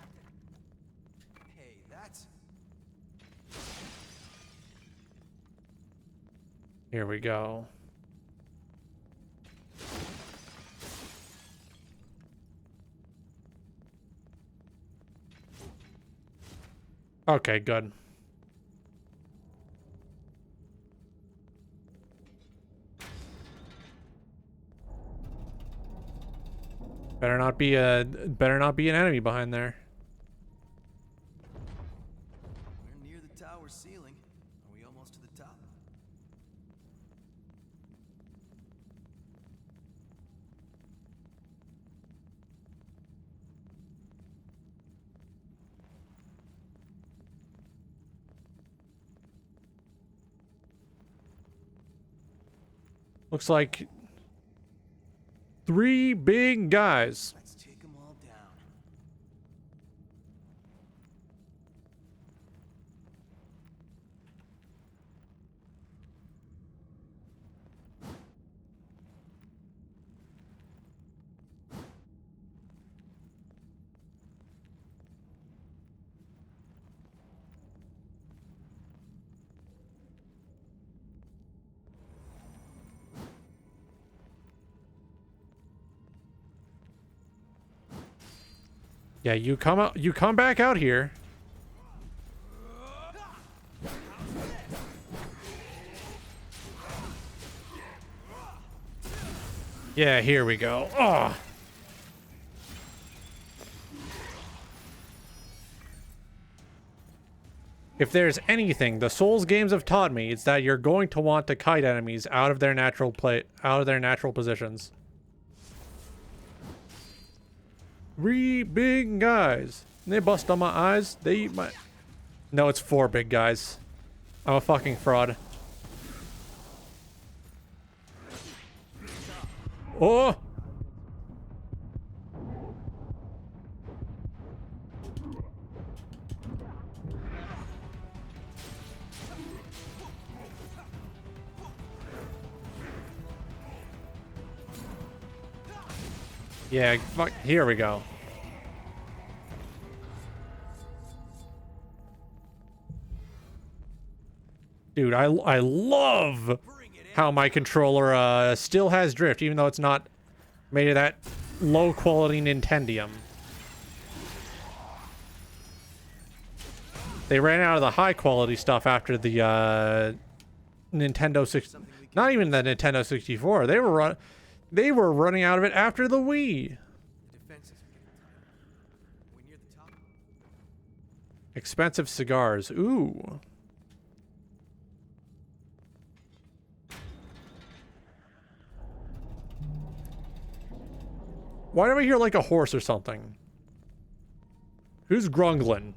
Hey, that's... Here we go. Okay, good. Better not be an enemy behind there. We're near the tower ceiling. Are we almost to the top? Looks like 3 big guys. Let's take them all down. Yeah, you come back out here. Yeah, here we go. Oh. If there's anything the Souls games have taught me, it's that you're going to want to kite enemies out of their natural positions. 3 big guys. And they bust on my eyes. They eat my... No, it's 4 big guys. I'm a fucking fraud. Oh! Yeah, fuck. Here we go. Dude, I love how my controller still has drift, even though it's not made of that low quality Nintendium. They ran out of the high quality stuff after the Nintendo 6. Not even the Nintendo 64. They were running out of it after the Wii. The defenses are getting tighter. Are we near the top? Expensive cigars. Ooh. Why do I hear like a horse or something? Who's grungling?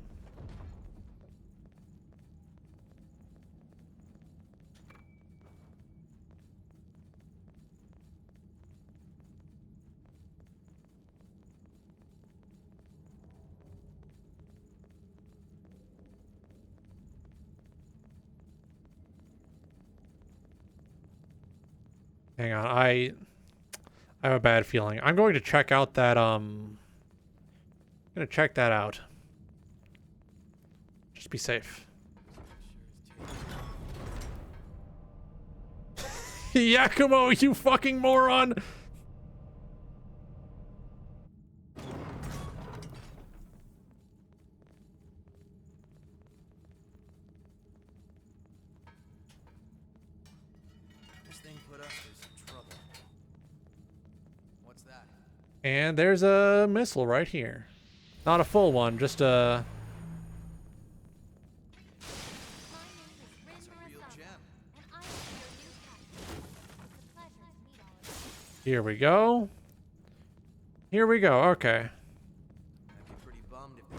Hang on, I have a bad feeling. I'm going to check out that I'm gonna check that out. Just be safe. Yakumo, you fucking moron! This thing put us through some trouble. What's that? And there's a missile right here. Not a full one, just a... It's a real gem. Here we go. Here we go, okay. I'd be pretty bummed if they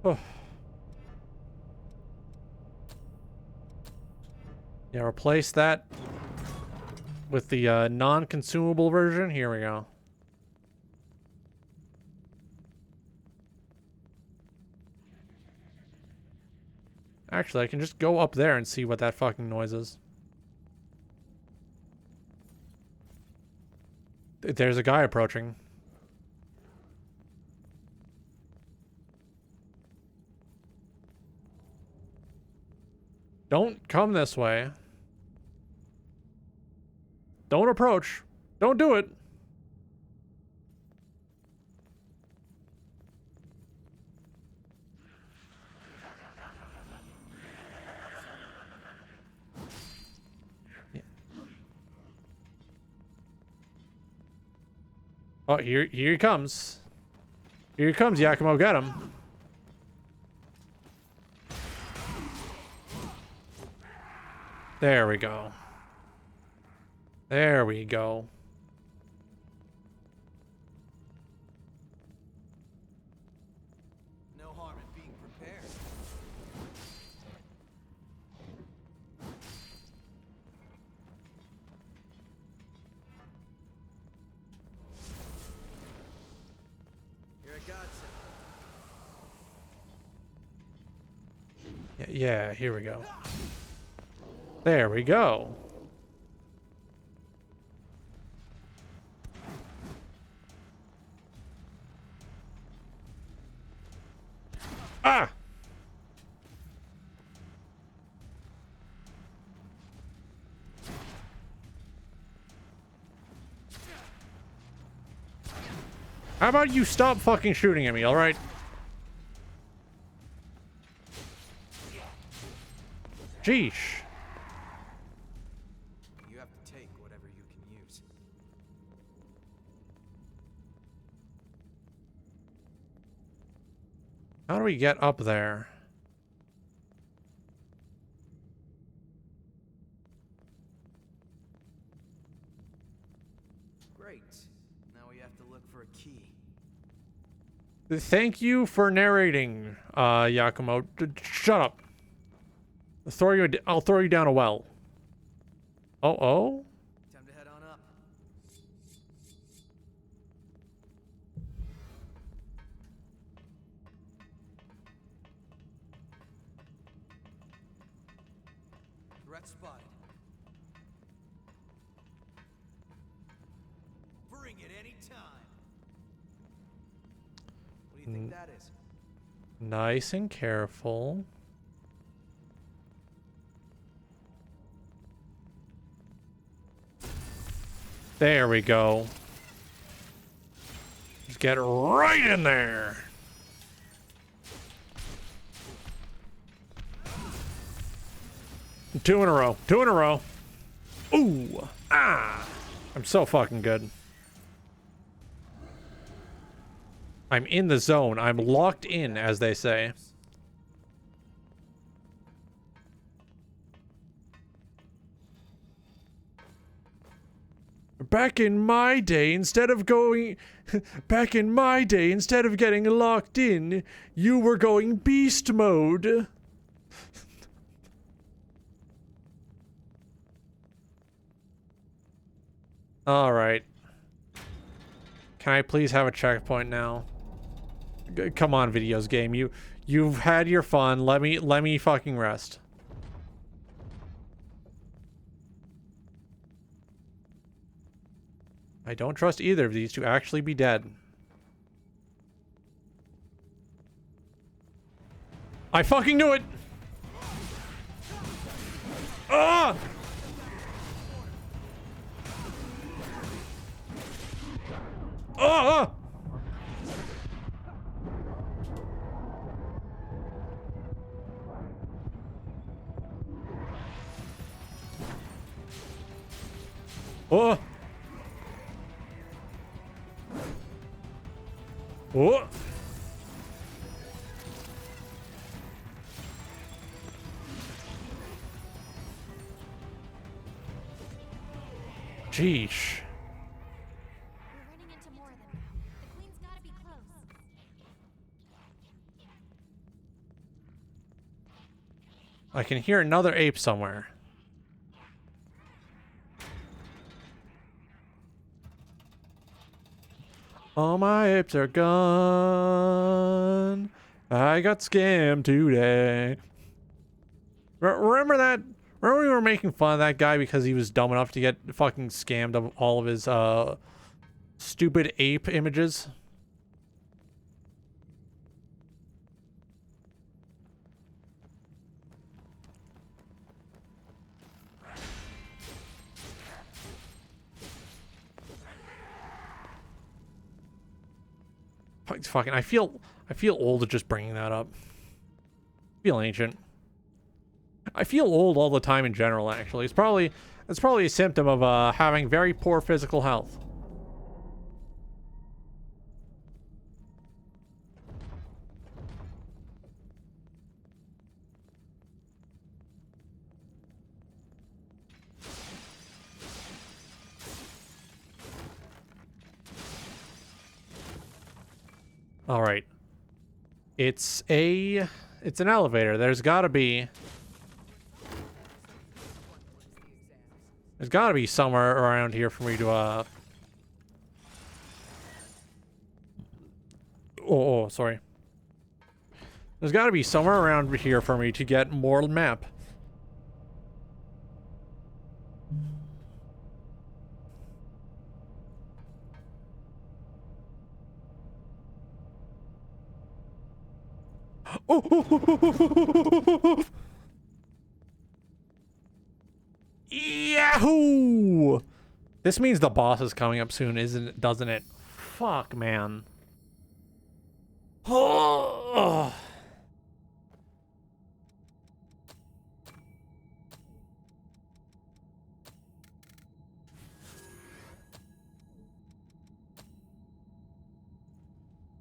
Oh. Yeah, replace that with the non-consumable version. Here we go. Actually, I can just go up there and see what that fucking noise is. There's a guy approaching. Don't come this way. Don't approach. Don't do it. Yeah. Oh, here he comes. Here he comes, Yakumo. Get him. There we go. There we go. No harm in being prepared. You're a godsend. Yeah, here we go. There we go. Ah! How about you stop fucking shooting at me, alright? Jeesh. You have to take whatever you can use. How do we get up there? Great. Now we have to look for a key. Thank you for narrating, Yakumo. Shut up. I'll throw you down a well. Oh? Time to head on up. Threat spotted. Bring it any time. What do you think that is? Nice and careful. There we go. Just get right in there. Two in a row. Two in a row. Ooh. Ah. I'm so fucking good. I'm in the zone. I'm locked in, as they say. Back in my day, instead of getting locked in, you were going beast mode. All right. Can I please have a checkpoint now? Come on, videos game. You've had your fun. Let me fucking rest. I don't trust either of these to actually be dead. I fucking knew it! Ah! Ah! Oh! Oh! Sheesh. We're running into more of them now. The queen's gotta be close. I can hear another ape somewhere. All my apes are gone. I got scammed today. Remember that? Remember we were making fun of that guy because he was dumb enough to get fucking scammed of all of his stupid ape images? Fucking, I feel old just bringing that up. I feel ancient. I feel old all the time in general, actually. It's probably a symptom of having very poor physical health. All right. It's an elevator. There's got to be somewhere around here for me to oh, sorry. There's got to be somewhere around here for me to get more map. Oh! Yahoo! This means the boss is coming up soon, doesn't it? Fuck, man. Oh.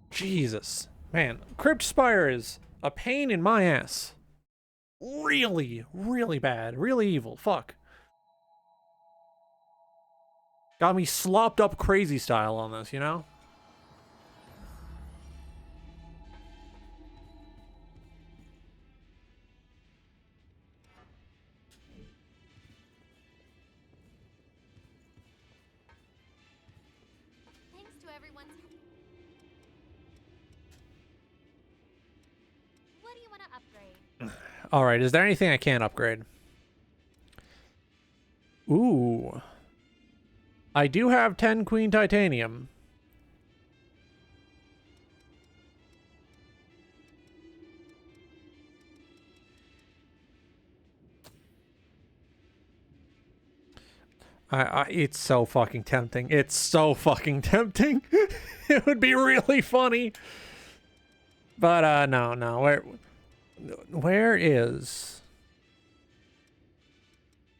Jesus. Man, Crypt Spire is a pain in my ass. Really, really bad. Really evil. Fuck. Got me slopped up crazy style on this, you know? Thanks to everyone's. What do you want to upgrade? Alright, is there anything I can't upgrade? Ooh. I do have 10 Queen Titanium. It's so fucking tempting. It's so fucking tempting. It would be really funny. But, no.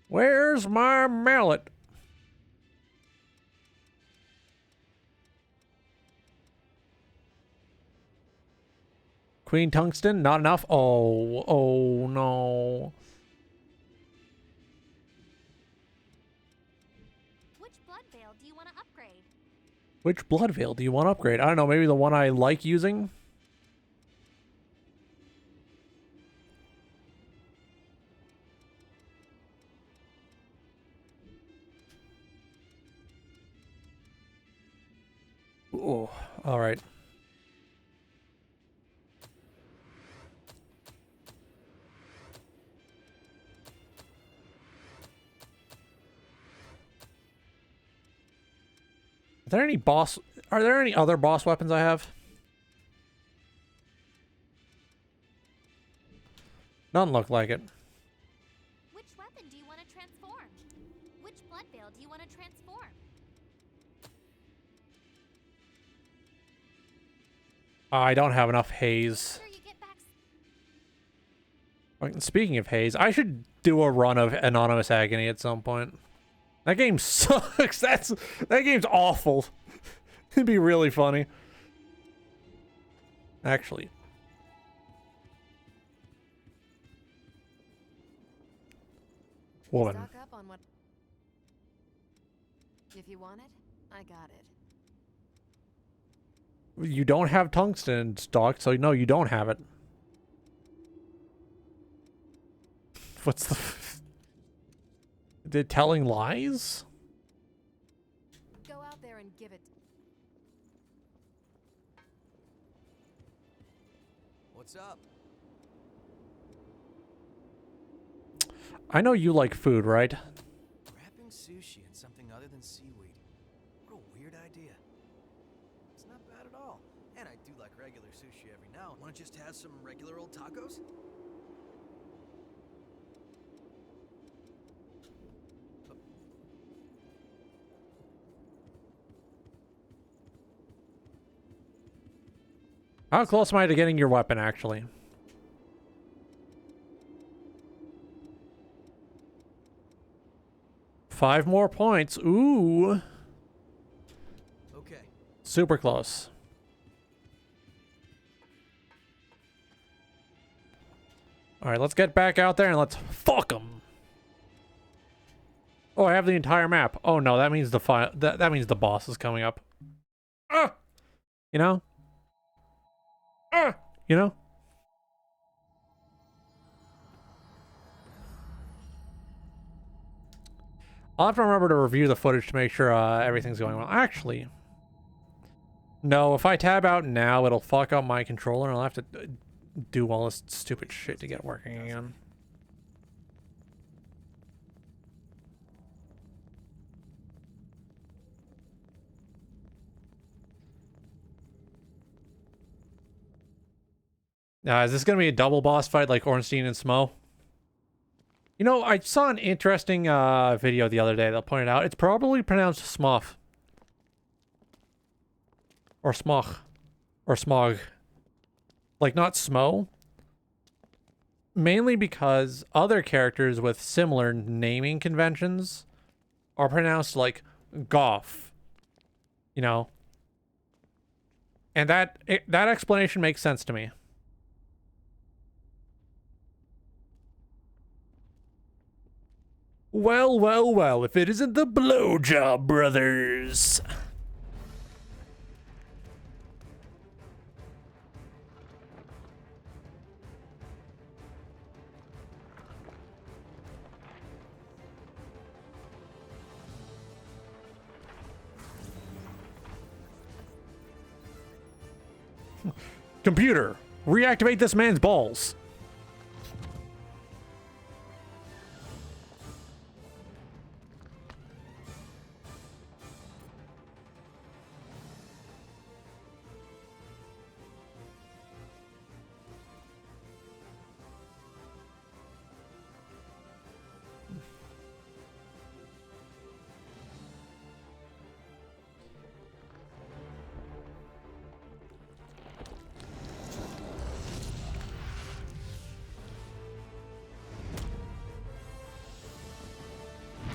Where's my mallet? Queen Tungsten? Not enough? Oh no. Which blood veil do you want to upgrade? Which blood veil do you want to upgrade? I don't know, maybe the one I like using? Oh, all right. Are there any other boss weapons I have? None look like it. Which weapon do you want to transform? Which blood veil do you want to transform? I don't have enough haze. Sure you get back. Speaking of haze, I should do a run of Anonymous Agony at some point. That game sucks. That game's awful. It'd be really funny. Actually. Woman. Stock up on what. If you want it, I got it. You don't have tungsten in stock, so no, you don't have it. What's the... They're telling lies? Go out there and give it. What's up? I know you like food, right? Wrapping sushi in something other than seaweed. What a weird idea. It's not bad at all. And I do like regular sushi every now and then. Want to just have some regular old tacos? How close am I to getting your weapon, actually? Five more points. Ooh. Okay. Super close. All right, let's get back out there and let's fuck them. Oh, I have the entire map. Oh no, that means that means the boss is coming up. You know? You know? I'll have to remember to review the footage to make sure everything's going well. Actually, no, if I tab out now, it'll fuck up my controller and I'll have to do all this stupid shit to get working again. Is this going to be a double boss fight like Ornstein and Smo? You know, I saw an interesting video the other day that pointed out it's probably pronounced Smough. Or Smough. Or Smog. Like, not Smo. Mainly because other characters with similar naming conventions are pronounced like Goff. You know? And that explanation makes sense to me. Well, well, well, if it isn't the Blowjob Brothers. Computer, reactivate this man's balls.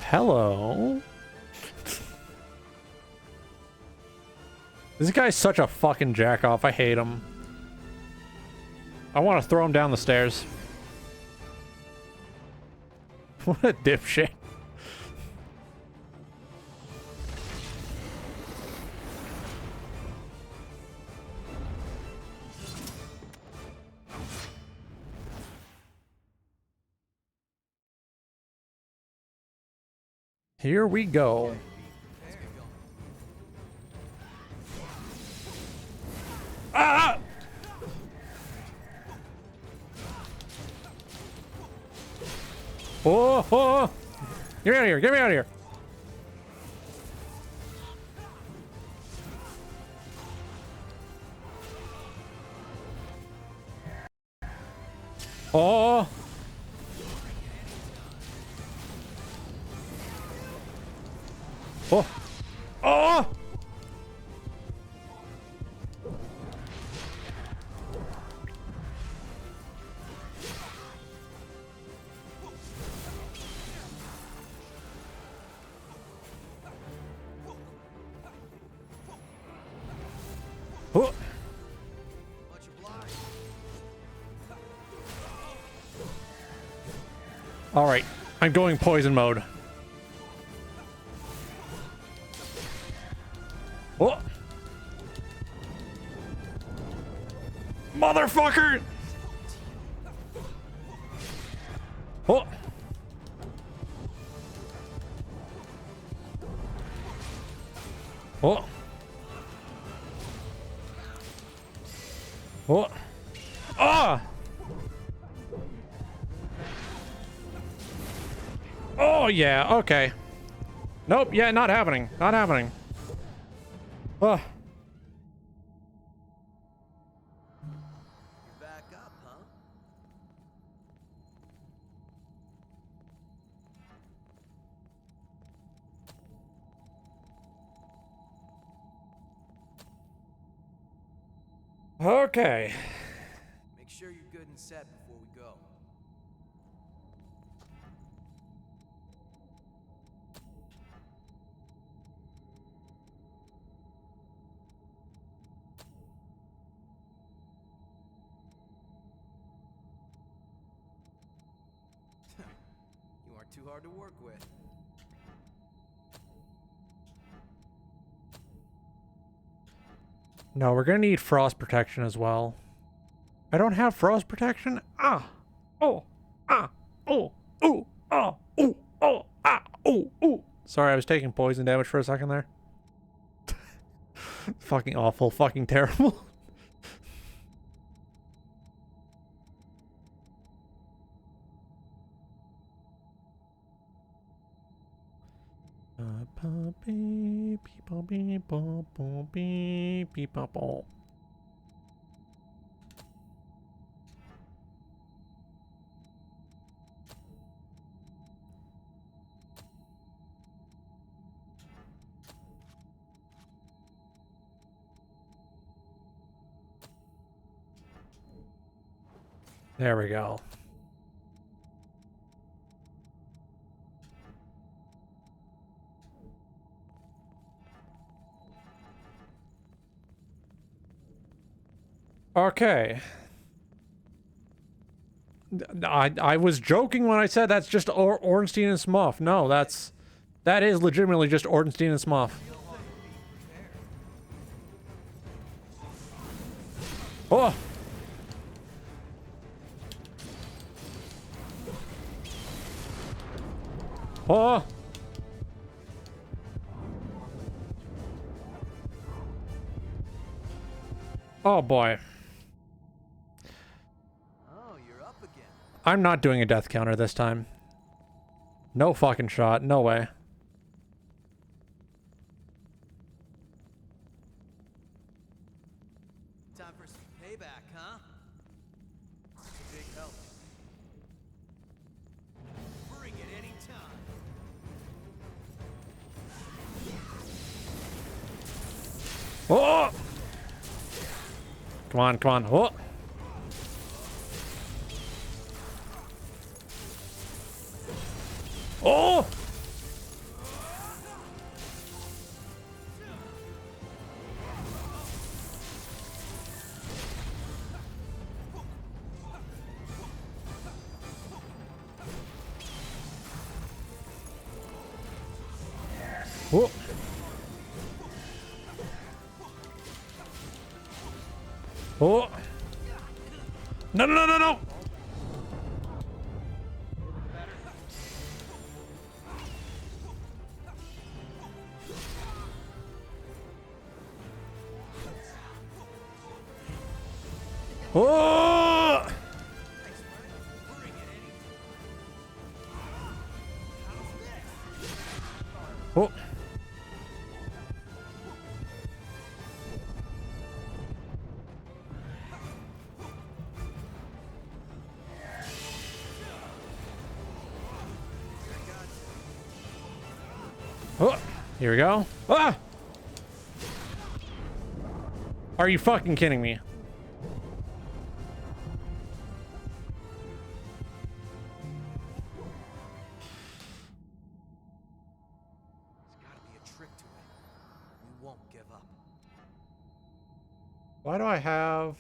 Hello. This guy's such a fucking jack-off. I hate him. I want to throw him down the stairs. What a dipshit. Here we go. Ah! Oh, oh! Get me out of here! Get me out of here! Oh! Oh! Oh! Oh! All right, I'm going poison mode. Oh! Motherfucker! Oh! Oh! Oh! Ah! Oh yeah, okay. Nope, yeah, not happening. Not happening. Oh. Back up, huh? Okay. Make sure you're good and set before we go. You aren't too hard to work with. No, we're gonna need frost protection as well. I don't have frost protection? Ah! Oh! Ah! Oh! Ooh! Ah! Ooh! Oh! Ah! Ooh! Ooh! Sorry, I was taking poison damage for a second there. Fucking awful. Fucking terrible. There we go. Okay. I was joking when I said that's just Ornstein and Smuff. No, that is legitimately just Ornstein and Smuff. Oh! Oh! Oh boy. Oh, you're up again. I'm not doing a death counter this time. No fucking shot. No way. Time for some payback, huh? It's a big help. Bring it anytime. Oh! Come on, come on. Oh! Oh! Oh! Oh! No, no, no, no, no! Oh! Oh! Oh! Here we go. Ah! Are you fucking kidding me? There's gotta be a trick to it. We won't give up. Why do I have...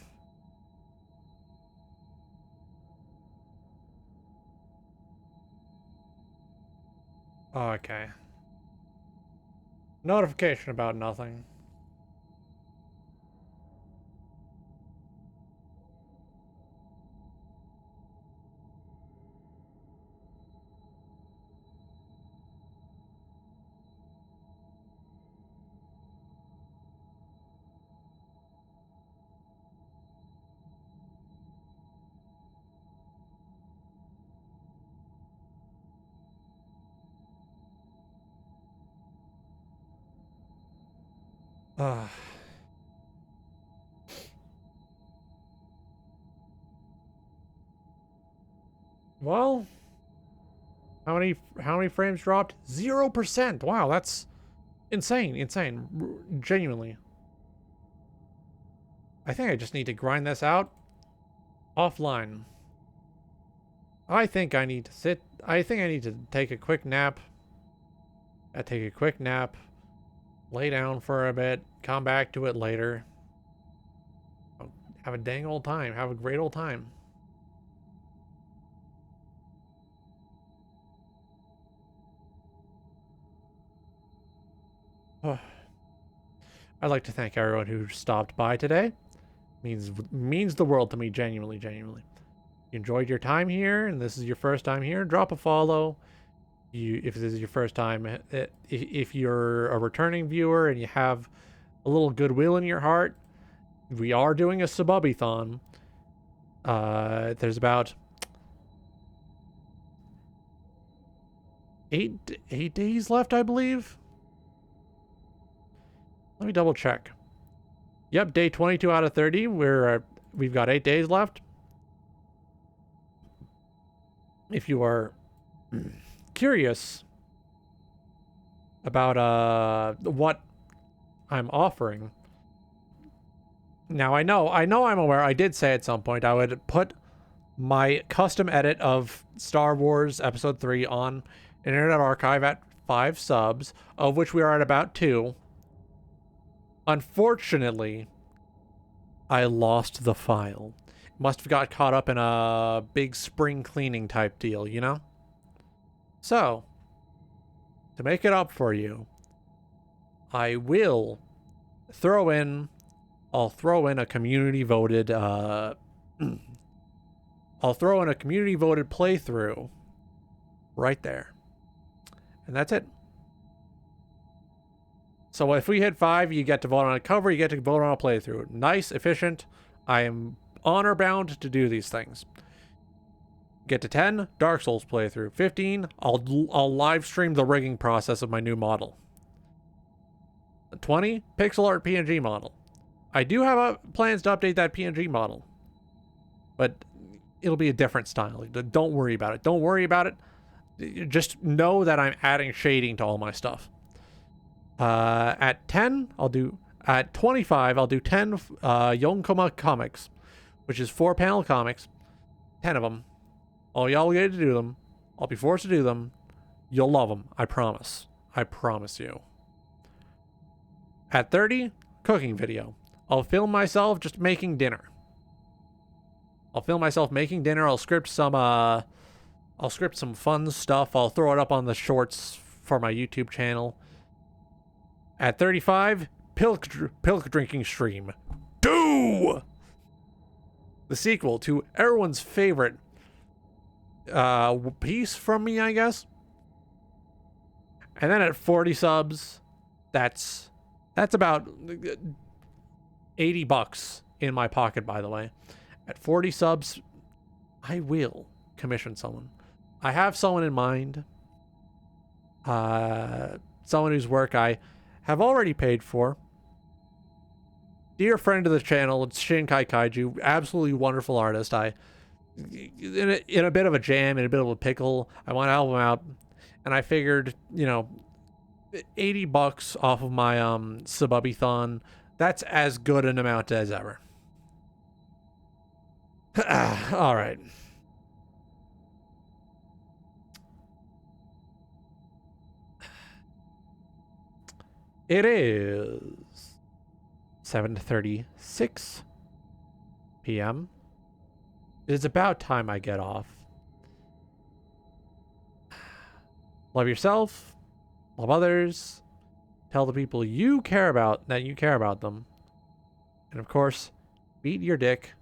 Oh, okay. Notification about nothing. Ah. Well, how many frames dropped? 0%. Wow, that's insane, insane. Genuinely. I think I just need to grind this out offline. I think I need to take a quick nap. Take a quick nap, lay down for a bit, come back to it later. Have a dang old time. Have a great old time. I'd like to thank everyone who stopped by today. Means the world to me, genuinely. You enjoyed your time here, and this is your first time here, drop a follow. If this is your first time, if you're a returning viewer and you have a little goodwill in your heart, we are doing a SBUBBYTHON. There's about 8 days left, I believe. Let me double check. Yep, day 22 out of 30. We've got 8 days left. If you are curious about what I'm offering. Now I know I'm aware I did say at some point I would put my custom edit of Star Wars Episode 3 on Internet Archive at 5 subs, of which we are at about 2. Unfortunately, I lost the file. Must have got caught up in a big spring cleaning type deal, you know? So, to make it up for you, I will throw in a community voted I'll throw in a community voted playthrough right there. And that's it. So if we hit 5, you get to vote on a cover, you get to vote on a playthrough. Nice, efficient. I am honor bound to do these things. Get to 10, Dark Souls playthrough. 15, I'll live stream the rigging process of my new model. 20, pixel art PNG model. I do have plans to update that PNG model, but it'll be a different style. Don't worry about it. Don't worry about it. Just know that I'm adding shading to all my stuff. At 10, at 25, I'll do 10 Yonkoma comics, which is 4-panel comics, 10 of them. All y'all get to do them. I'll be forced to do them. You'll love them. I promise. I promise you. At 30, cooking video. I'll film myself just making dinner. I'll script some fun stuff. I'll throw it up on the shorts for my YouTube channel. At 35, pilk drinking stream. Do! The sequel to everyone's favorite piece from me, I guess. And then at 40 subs, that's about $80 in my pocket, by the way. At 40 subs, I will commission someone. I have someone in mind. Someone whose work I have already paid for. Dear friend of the channel, it's Shinkai Kaiju, absolutely wonderful artist. In a bit of a jam, in a bit of a pickle, I want to help him out, and I figured, $80 off of my SBUBBYTHON, that's as good an amount as ever. All right. It is 7:36 p.m. It is about time I get off. Love yourself. Love others. Tell the people you care about that you care about them. And of course, beat your dick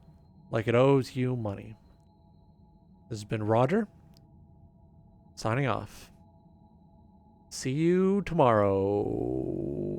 like it owes you money. This has been Roger, signing off. See you tomorrow.